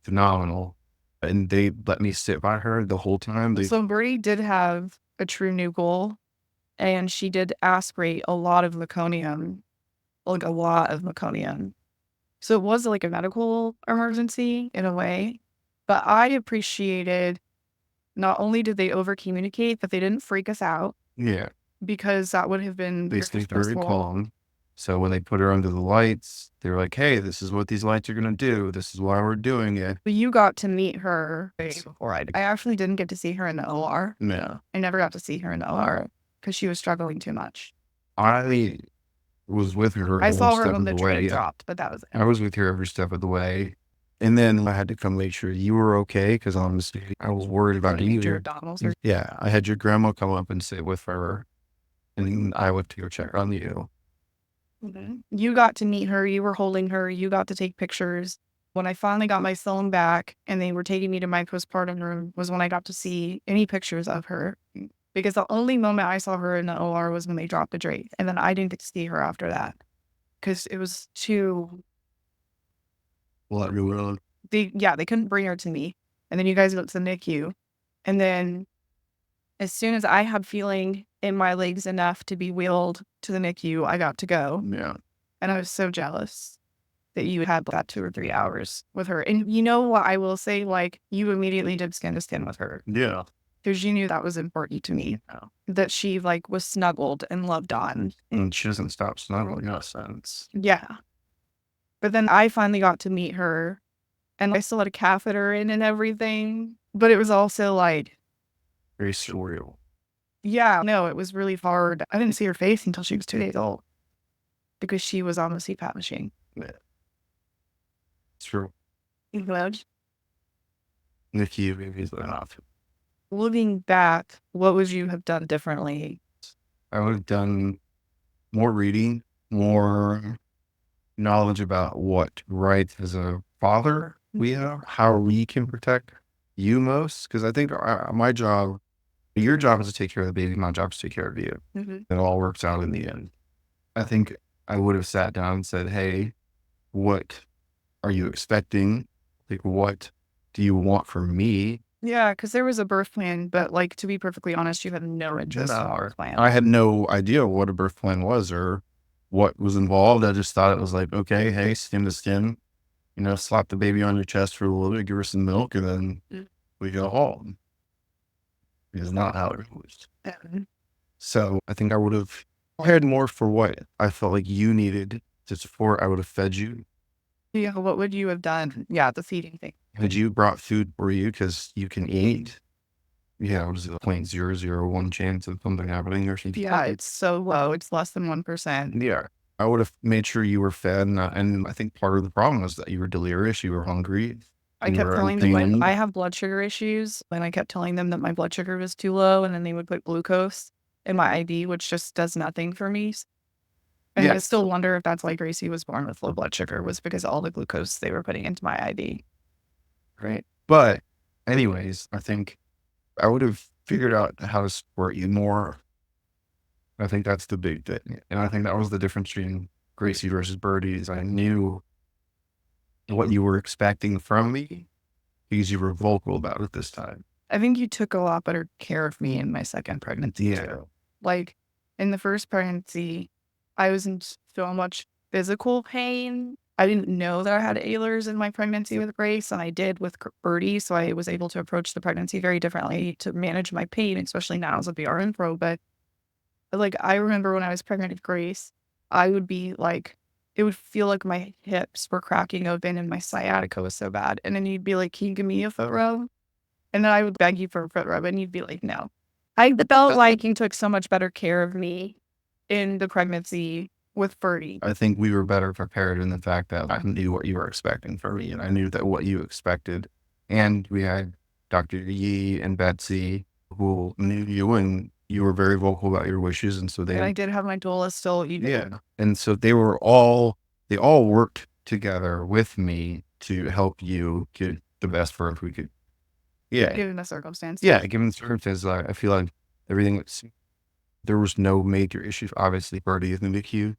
phenomenal. And they let me sit by her the whole time. so Birdie did have a true new goal, and she did aspirate a lot of meconium, like a lot of meconium. So it was like a medical emergency in a way. But I appreciated not only did they over communicate, but they didn't freak us out. Yeah. Because that would have been They stayed very calm. So when they put her under the lights, they were like, hey, this is what these lights are going to do. This is why we're doing it. But you got to meet her before I actually didn't get to see her in the OR. No. I never got to see her in the OR because she was struggling too much. I was with her. I saw her when the train dropped, but that was it. I was with her every step of the way. And then I had to come make sure you were okay because honestly, I was worried about you. Yeah, I had your grandma come up and sit with her, and I went to go check on you. You got to meet her. You were holding her. You got to take pictures. When I finally got my phone back and they were taking me to my postpartum room was when I got to see any pictures of her. Because the only moment I saw her in the OR was when they dropped the drape. And then I didn't get to see her after that. Because it was too... They couldn't bring her to me. And then you guys went to the NICU. And then as soon as I had feeling in my legs enough to be wheeled to the NICU, I got to go. Yeah. And I was so jealous that you had that 2 or 3 hours with her. And you know what I will say? Like, you immediately did skin to skin with her. Yeah. Because you knew that was important to me. That she, like, was snuggled and loved on. And she doesn't stop snuggling us since. Yeah. But then I finally got to meet her. And I still had a catheter in and everything. But it was also, like... very surreal. Yeah, no, it was really hard. I didn't see her face until she was 2 days old. Because she was on the CPAP machine. Yeah. It's true. NICU babies are not. Looking back, what would you have done differently? I would have done more reading, more knowledge about what rights as a father we have, how we can protect you most. Because I think my job, your job is to take care of the baby, my job is to take care of you. It all works out in the end. I think I would have sat down and said, hey, what are you expecting? Like, what do you want from me? Yeah, because there was a birth plan, but like, to be perfectly honest, you had no interest in a birth plan. I had no idea what a birth plan was or what was involved. I just thought it was like, okay, hey, skin to skin, slap the baby on your chest for a little bit, give her some milk, and then we go home. It's not how it was. So I think I would have cared more for what I felt like you needed to support. I would have fed you. Yeah, what would you have done? Yeah, the feeding thing. Had you brought food for you because you can eat? Yeah, it was a 0.001 chance of something happening or something. Yeah, it's so low. It's less than 1%. Yeah. I would have made sure you were fed. And I think part of the problem was that you were delirious, you were hungry. I kept telling them I have blood sugar issues, and I kept telling them that my blood sugar was too low, and then they would put glucose in my IV, which just does nothing for me. And I still wonder if that's why Gracie was born with low blood sugar, was because of all the glucose they were putting into my IV. Right. But anyways, I think I would have figured out how to support you more. I think that's the big thing. And I think that was the difference between Gracie versus Birdie is I knew what you were expecting from me because you were vocal about it this time. I think you took a lot better care of me in my second pregnancy too. Like in the first pregnancy, I was in so much physical pain. I didn't know that I had Ehlers in my pregnancy with Grace, and I did with Birdie. So I was able to approach the pregnancy very differently to manage my pain, especially now as a BRN pro. But like I remember when I was pregnant with Grace, I would be like, it would feel like my hips were cracking open and my sciatica was so bad. And then you'd be like, "Can you give me a foot rub?" And then I would beg you for a foot rub, and you'd be like, "No." I felt like you took so much better care of me in the pregnancy with Birdie. I think we were better prepared in the fact that I knew what you were expecting from me, and I knew that what you expected. And we had Dr. Yee and Betsy who knew you, and you were very vocal about your wishes. And so And I they, did have my doula still. yeah. And so they all worked together with me to help you get the best birth we could. Yeah. Given the circumstances. Yeah. Given the circumstances, I feel like everything was, there was no major issues. Obviously, Birdie is in the NICU.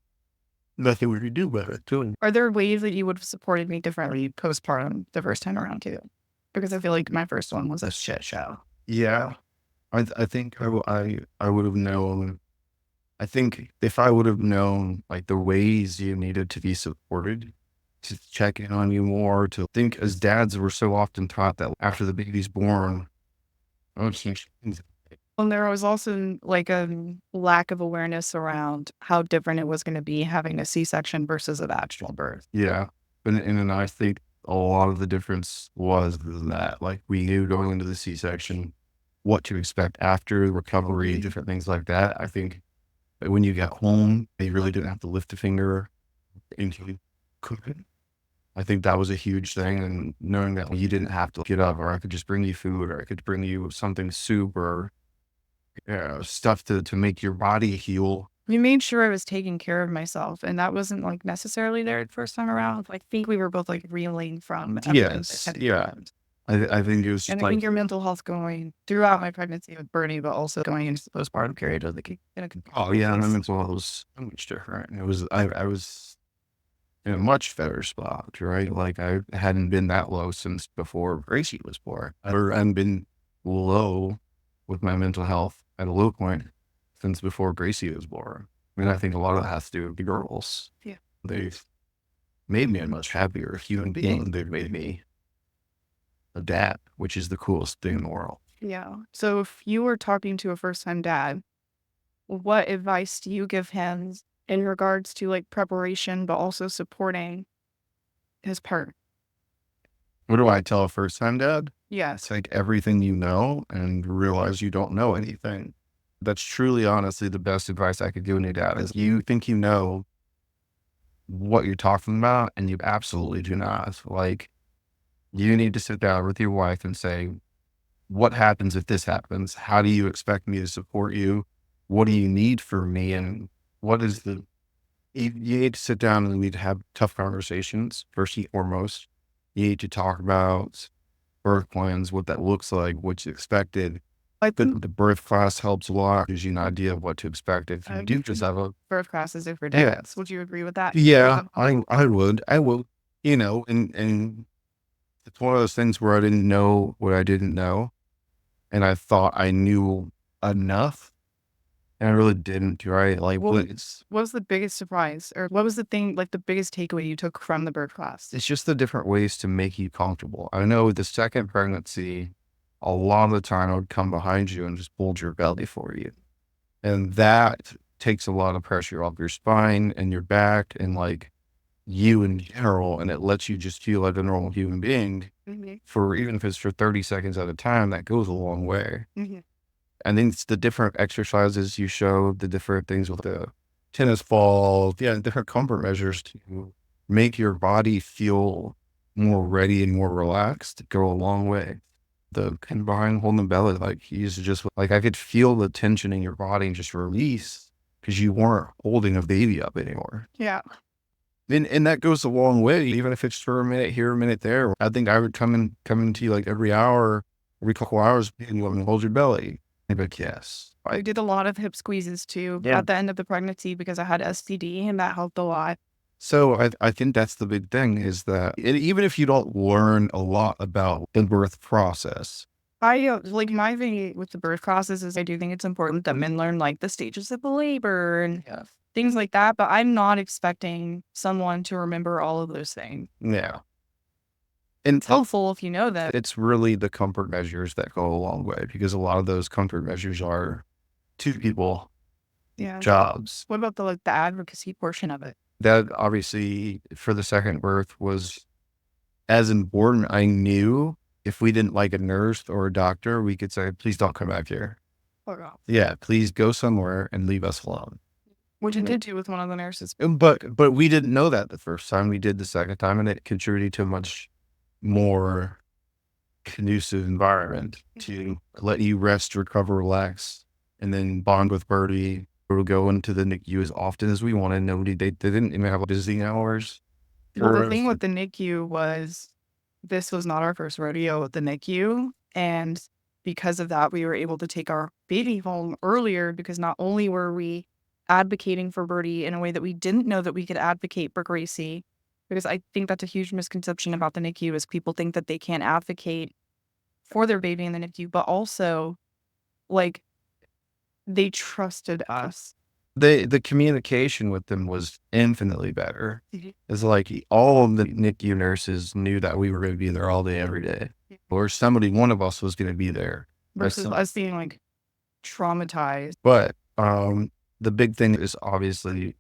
Nothing we could do about it, too. Are there ways that you would have supported me differently postpartum the first time around too? Because I feel like my first one was a shit show. Yeah. I think I would have known. I think if I would have known like the ways you needed to be supported, to check in on you more, to think as dads we're so often taught that after the baby's born, oh, And there was also like a lack of awareness around how different it was going to be having a C-section versus a vaginal birth. yeah. And I think a lot of the difference was that like we knew going into the C-section what to expect after the recovery, different things like that. I think when you got home, you really didn't have to lift a finger until you could. I think that was a huge thing. And knowing that you didn't have to get up, or I could just bring you food, or I could bring you something, soup, or stuff to make your body heal. We made sure I was taking care of myself, and that wasn't like necessarily there the first time around. I think we were both like reeling from everything that had happened. I think it was And just I think like, your mental health going throughout my pregnancy with Bernie, but also going into the postpartum period of the oh yeah, my mental health was so much different. It was, I was in a much better spot, right? Like I hadn't been that low since before Gracie was born. I hadn't been low with my mental health at a low point since before Gracie was born. I mean, I think a lot of that has to do with the girls. Yeah. They've made me a much happier human being. They've made me a dad, which is the coolest thing in the world. Yeah. So if you were talking to a first time dad, what advice do you give him in regards to like preparation, but also supporting his part? What do I tell a first time dad? Yes. Take everything you know and realize you don't know anything. That's truly, honestly, the best advice I could give any dad is you think you know what you're talking about, and you absolutely do not. Like, you need to sit down with your wife and say, what happens if this happens? How do you expect me to support you? What do you need from me? And what is you need to sit down and we need to have tough conversations, first and foremost. You need to talk about birth plans, what that looks like, what's expected. Like The birth class helps a lot, gives you an idea of what to expect. If you do just have a, birth classes are for yeah, dads. Would you agree with that? yeah, I will, and it's one of those things where I didn't know what I didn't know. And I thought I knew enough, and I really didn't, right? Like, What was the biggest surprise, or what was the thing, like the biggest takeaway you took from the birth class? it's just the different ways to make you comfortable. I know with the second pregnancy, a lot of the time I would come behind you and just bulge your belly for you. And that takes a lot of pressure off your spine and your back and like you in general. And it lets you just feel like a normal human being for, even if it's for 30 seconds at a time, that goes a long way. And then it's the different exercises you show, the different things with the tennis balls, yeah, different comfort measures to make your body feel more ready and more relaxed go a long way. The kind behind holding the belly, like you used to just, like I could feel the tension in your body and just release because you weren't holding a baby up anymore. Yeah. And that goes a long way, even if it's for a minute here, a minute there. I think I would come into you like every hour, every couple hours, and you want me to hold your belly. I'd be like, yes. I did a lot of hip squeezes too at the end of the pregnancy because I had STD, and that helped a lot. So I think that's the big thing is that even if you don't learn a lot about the birth process, like my thing with the birth classes is I do think it's important that men learn like the stages of the labor and things like that, but I'm not expecting someone to remember all of those things. Yeah. And It's helpful if you know that. it's really the comfort measures that go a long way, because a lot of those comfort measures are two people Yeah. jobs. What about the advocacy portion of it? That obviously for the second birth was as important. I knew if we didn't like a nurse or a doctor, we could say, please don't come back here. Yeah, please go somewhere and leave us alone. Which it did do with one of the nurses. But we didn't know that the first time. We did the second time, and it contributed to a much more conducive environment to let you rest, recover, relax, and then bond with Birdie. We would go into the NICU as often as we wanted. They didn't even have visiting hours. Well, the thing with the NICU was this was not our first rodeo with the NICU. And because of that, we were able to take our baby home earlier because not only were we advocating for Birdie in a way that we didn't know that we could advocate for Gracie, because I think that's a huge misconception about the NICU is people think that they can't advocate for their baby in the NICU, but also like they trusted us. The communication with them was infinitely better. It's like all of the NICU nurses knew that we were going to be there all day, every day, or one of us was going to be there. Versus us being like traumatized. But the big thing is obviously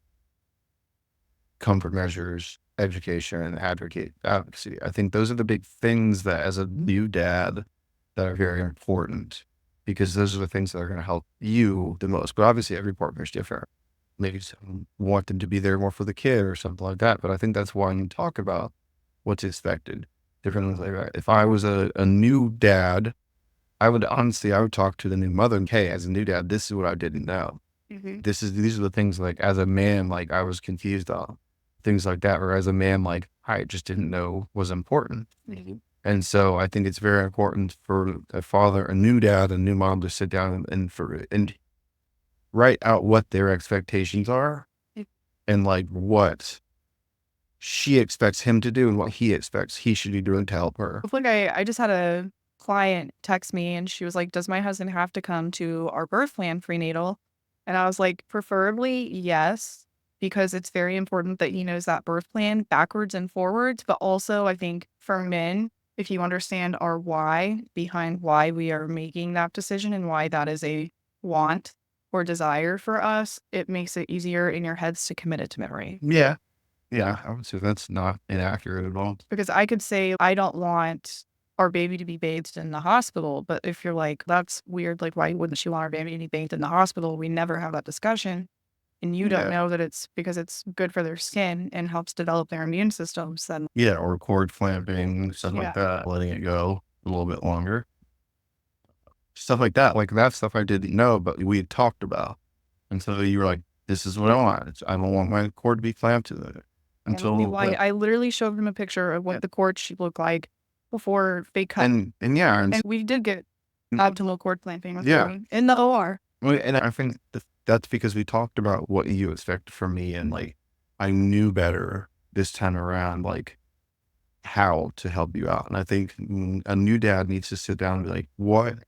comfort measures, education, and advocacy. I think those are the big things that, as a new dad, that are very important, because those are the things that are going to help you the most. But obviously, every partner is different. Maybe some want them to be there more for the kid or something like that. But I think that's why you talk about what's expected differently. If I was a new dad, I would talk to the new mother and, hey, as a new dad, this is what I didn't know. These are the things, like, as a man, like, I was confused on, things like that. Or as a man, like, I just didn't know was important. And so I think it's very important for a father, a new dad, a new mom to sit down and write out what their expectations are and like what she expects him to do and what he expects he should be doing to help her. Like I just had a client text me and she was like, does my husband have to come to our birth plan prenatal? And I was like, preferably yes, because it's very important that he knows that birth plan backwards and forwards. But also I think for men, if you understand our why behind why we are making that decision and why that is a want or desire for us, it makes it easier in your heads to commit it to memory. Yeah. Yeah. I would say that's not inaccurate at all. Because I could say, I don't want our baby to be bathed in the hospital. But if you're like, that's weird, like, why wouldn't she want our baby to be bathed in the hospital? We never have that discussion. And you don't know that it's because it's good for their skin and helps develop their immune systems. Then or cord clamping, stuff like that, letting it go a little bit longer. Stuff like that. Like, that stuff I didn't know, but we had talked about. And so you were like, this is what I want. I don't want my cord to be clamped to it. And so I literally showed him a picture of what the cord should look like before they cut. And we did get optimal cord clamping in the OR. And I think that's because we talked about what you expected from me, and like, I knew better this time around, like, how to help you out. And I think a new dad needs to sit down and be like, what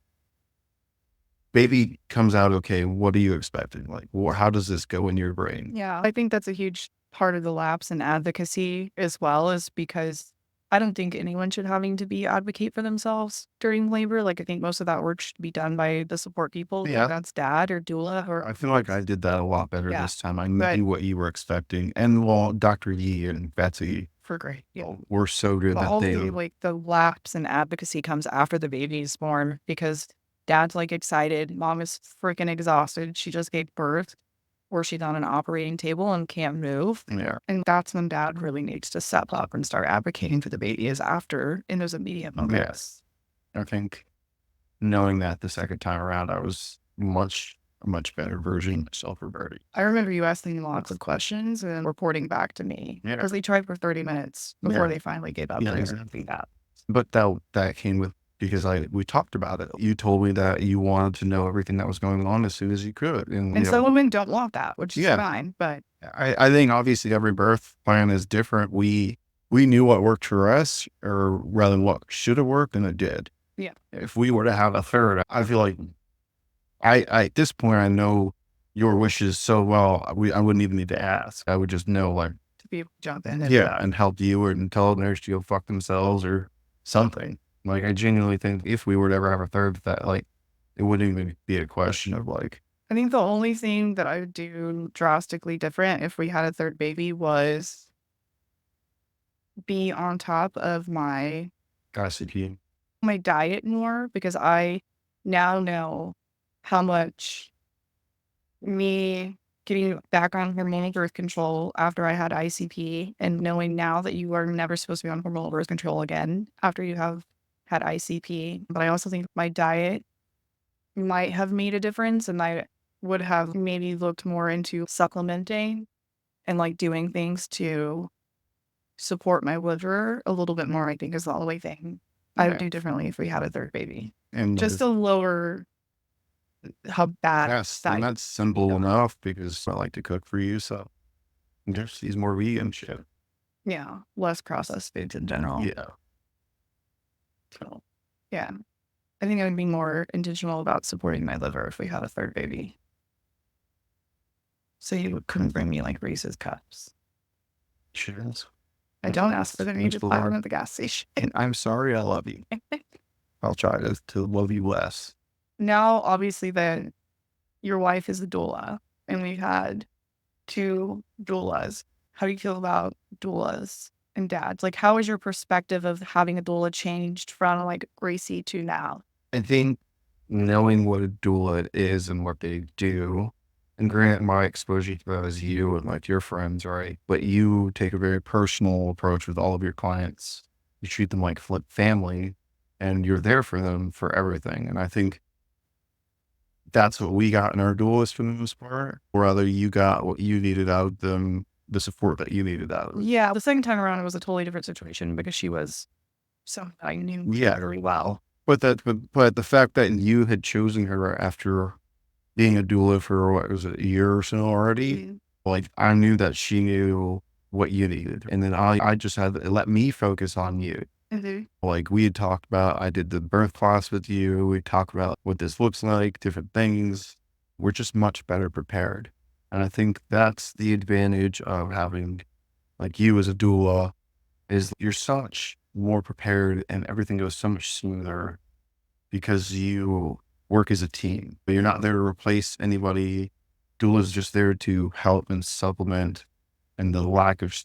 baby comes out okay, what are you expecting? Like, how does this go in your brain? Yeah, I think that's a huge part of the lapse in advocacy as well, is because I don't think anyone should having to be advocate for themselves during labor. Like, I think most of that work should be done by the support people. Yeah. That's dad or doula. Or I feel like I did that a lot better this time. I knew what you were expecting. And Dr. Yee and Betsy for great. Yeah. Were so good that they like the lapse in advocacy comes after the baby's born, because dad's like excited. Mom is freaking exhausted. She just gave birth, or she's on an operating table and can't move. Yeah. And that's when dad really needs to step up and start advocating for the baby, is after in those immediate moments. Yes. I think knowing that the second time around, I was a much better version of myself for Birdie. I remember you asking lots of questions and reporting back to me. Because they tried for 30 minutes before they finally gave up. But that came with, because we talked about it. You told me that you wanted to know everything that was going on as soon as you could. And some women don't want that, which is fine. But I think obviously every birth plan is different. We knew what worked for us, or rather what should have worked, and it did. Yeah. If we were to have a third, I feel like I at this point, I know your wishes so well, I wouldn't even need to ask. I would just know, like, To be able to jump in and yeah, and help you or and tell a nurse to go fuck themselves or something. Like, I genuinely think if we were to ever have a third, that, like, it wouldn't even be a question of, like, I think the only thing that I would do drastically different if we had a third baby was be on top of gossipy. my diet more, because I now know how much me getting back on hormonal birth control after I had ICP, and knowing now that you are never supposed to be on hormonal birth control again after you have had ICP. But I also think my diet might have made a difference, and I would have maybe looked more into supplementing and like doing things to support my liver a little bit more, I think is the only thing I would Yeah. do differently if we had a third baby. And Just to lower how bad yes, and that. that's simple enough because I like to cook for you, so just use more vegan shit. Yeah, less processed foods in general. Yeah. So, yeah, I think I would be more intentional about supporting my liver if we had a third baby. So you couldn't bring me like Reese's cups. Cheers. I don't ask for them. You Thanks just a buy them lot. at the gas station. And I'm sorry I love you. I'll try to love you less. Now, obviously, that your wife is a doula, and we had two doulas. How do you feel about doulas and dads? Like, how is your perspective of having a doula changed from like Gracie to now? I think knowing what a doula is and what they do, and granted, my exposure to that is you and like your friends, right? But you take a very personal approach with all of your clients. You treat them like family, and you're there for them for everything. And I think that's what we got in our doulas for the most part. Or rather, you got what you needed out of them, the support that you needed out of them. Yeah, the second time around, it was a totally different situation because she was someone I knew Yeah. very well. But the fact that you had chosen her after being a doula for what was it, a year or so already, Mhm. like I knew that she knew what you needed. And then I just had to let me focus on you. Mhm. Like we had talked about, I did the birth class with you. We talked about what this looks like, different things. We're just much better prepared. And I think that's the advantage of having like you as a doula is you're so much more prepared and everything goes so much smoother because you work as a team, but you're not there to replace anybody. Doula is just there to help and supplement and the lack of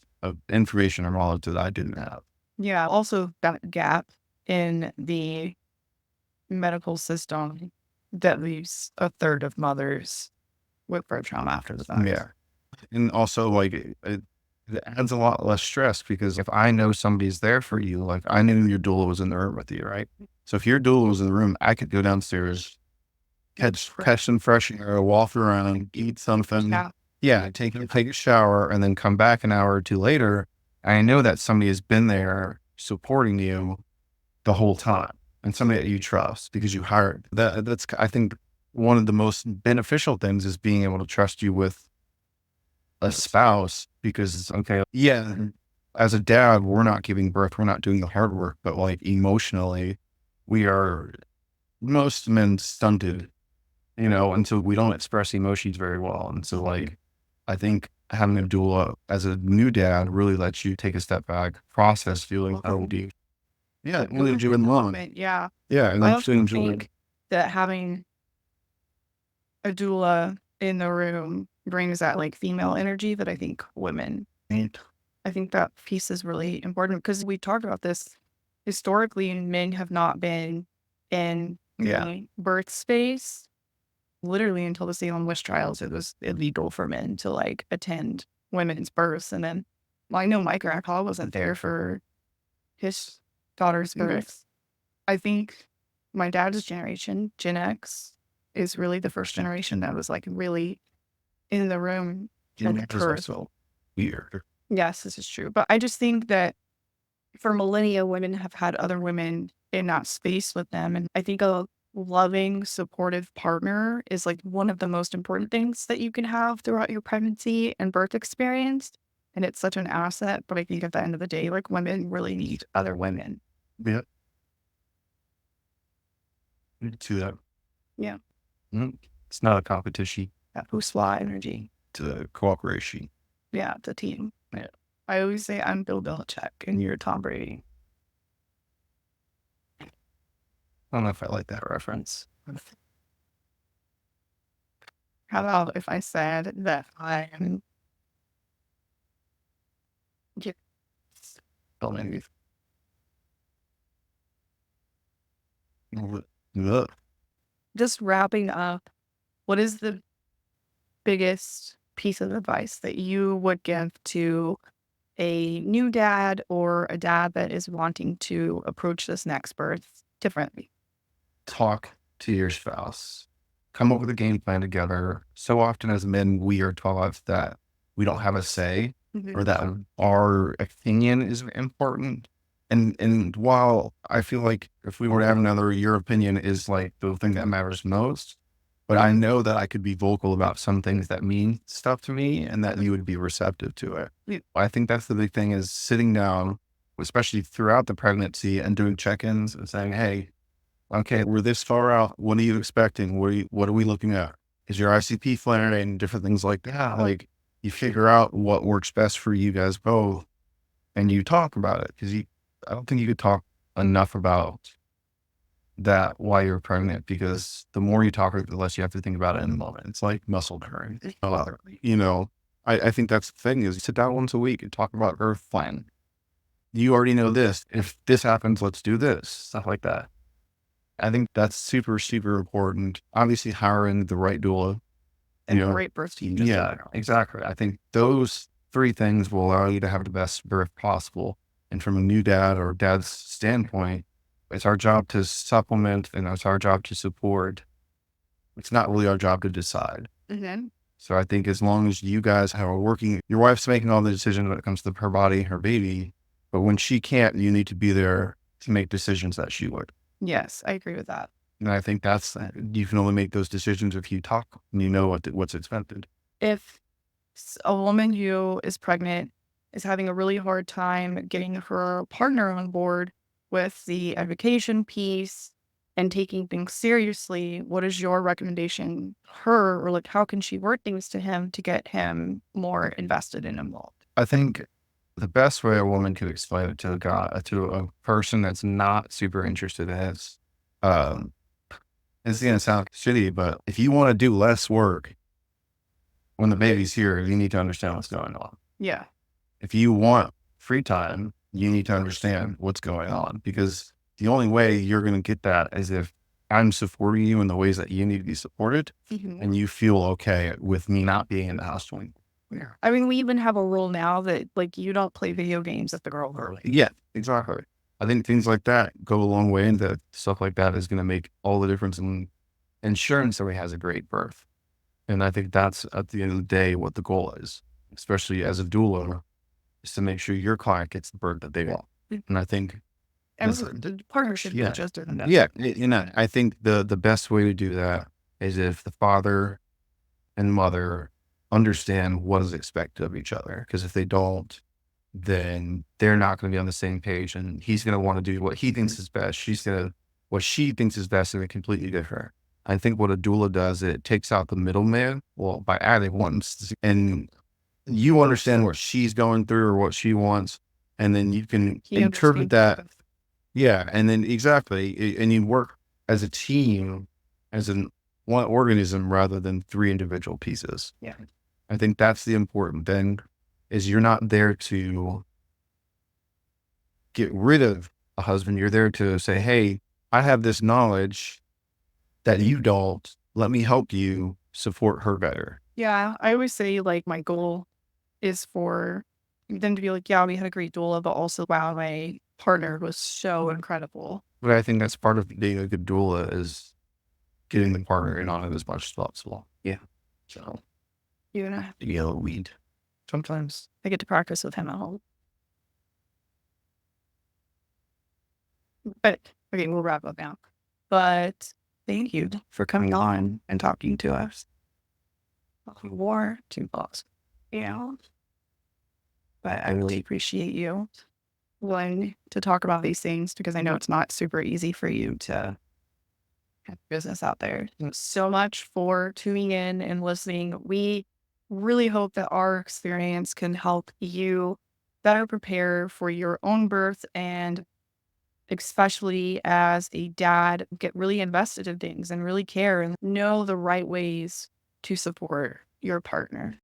information or knowledge that I didn't have. Yeah, also that gap in the medical system that leaves a third of mothers with birth trauma after the fact. Yeah. And also like it adds a lot less stress because if I know somebody's there for you, like I knew your doula was in the room with you, right? So if your doula was in the room, I could go downstairs, catch some fresh air, walk around, eat something. Yeah. Yeah, take a shower and then come back an hour or two later. I know that somebody has been there supporting you the whole time and somebody that you trust because you hired. That's I think one of the most beneficial things is being able to trust you with a spouse because okay, yeah, as a dad, we're not giving birth, we're not doing the hard work, but like emotionally, we are most men stunted, and so we don't express emotions very well. And so like I think having a doula as a new dad really lets you take a step back, process feeling how deep. Yeah, really do in love. Yeah. Yeah, and I then also think that having a doula in the room brings that like female energy that I think women need. I think that piece is really important because we talked about this historically, men have not been in the birth space. Literally until the Salem witch trials, it was illegal for men to like attend women's births. And then well, I know my grandpa wasn't there for his daughter's birth. I think my dad's generation, Gen X, is really the first generation that was like really in the room and birth. weird. Yes, this is true. But I just think that for millennia, women have had other women in that space with them. And I think a loving, supportive partner is like one of the most important things that you can have throughout your pregnancy and birth experience. And it's such an asset. But I think at the end of the day, like women really need other women. Yeah. to that. Yeah. It's not a competition. That bourgeois energy. To cooperation. Yeah, it's a team. Yeah. I always say I'm Bill Belichick and you're Tom Brady. I don't know if I like that reference. How about if I said that I am Don't make me. just wrapping up, what is the biggest piece of advice that you would give to a new dad or a dad that is wanting to approach this next birth differently? Talk to your spouse. Come up with a game plan together. So often as men, we are taught that we don't have a say or that our opinion is important. And while I feel like if we were to have another, your opinion is like the thing that matters most. But I know that I could be vocal about some things that mean stuff to me and that you would be receptive to it. Yeah. I think that's the big thing is sitting down, especially throughout the pregnancy and doing check-ins and saying, hey, okay, we're this far out. What are you expecting? What are we looking at? Is your ICP flaring? Different things like that. Like you figure out what works best for you guys both and you talk about it. Cause I don't think you could talk enough about that while you're pregnant because the more you talk, the less you have to think about it in the moment. It's like muscle memory. You know, I think that's the thing is sit down once a week and talk about birth plan. You already know this. If this happens, let's do this. Stuff like that. I think that's super, super important. Obviously, hiring the right doula. And great birth team. Yeah, exactly. I think those three things will allow you to have the best birth possible. And from a new dad or dad's standpoint, it's our job to supplement and it's our job to support. It's not really our job to decide. So I think as long as you guys are working, your wife's making all the decisions when it comes to her body, her baby, but when she can't, you need to be there to make decisions that she would. Yes, I agree with that. And I think you can only make those decisions if you talk and you know what's expected. If a woman who is pregnant is having a really hard time getting her partner on board with the education piece and taking things seriously, what is your recommendation to her, or like how can she word things to him to get him more invested and involved? I think the best way a woman could explain it to a person that's not super interested in this, it's going to sound shitty, but if you want to do less work when the baby's here, you need to understand what's going on. Yeah. If you want free time, you need to understand what's going on because the only way you're going to get that is if I'm supporting you in the ways that you need to be supported and you feel okay with me not being in the house 24. Yeah. I mean, we even have a rule now that like you don't play video games at the girl early. Yeah, exactly. I think things like that go a long way, and that stuff like that is going to make all the difference in ensuring somebody has a great birth. And I think that's at the end of the day what the goal is, especially as a doula, is to make sure your client gets the birth that they want. And I think the partnership is just that. Yeah, I think the best way to do that is if the father and mother understand what is expected of each other. Because if they don't, then they're not going to be on the same page, and he's going to want to do what he thinks is best. What she thinks is best, and completely different. I think what a doula does, it takes out the middleman. Well, by adding one, and you understand what she's going through or what she wants, and then you can interpret that. Yeah, and then exactly, and you work as a team, as one organism rather than three individual pieces. Yeah, I think that's the important thing. Is you're not there to get rid of a husband. You're there to say, hey, I have this knowledge that you don't. Let me help you support her better. Yeah, I always say like my goal is for them to be like, yeah, we had a great doula, but also, wow, my partner was so incredible. But I think that's part of being a good doula is getting the partner in on it as much as possible. Yeah. So you're gonna have to get a little weed. Sometimes I get to practice with him at home. But okay, we'll wrap up now. But thank you for coming on and talking to us. War to us. Yeah. But I really appreciate you willing to talk about these things because I know it's not super easy for you to business out there. Thank you so much for tuning in and listening. We really hope that our experience can help you better prepare for your own birth and especially as a dad, get really invested in things and really care and know the right ways to support your partner.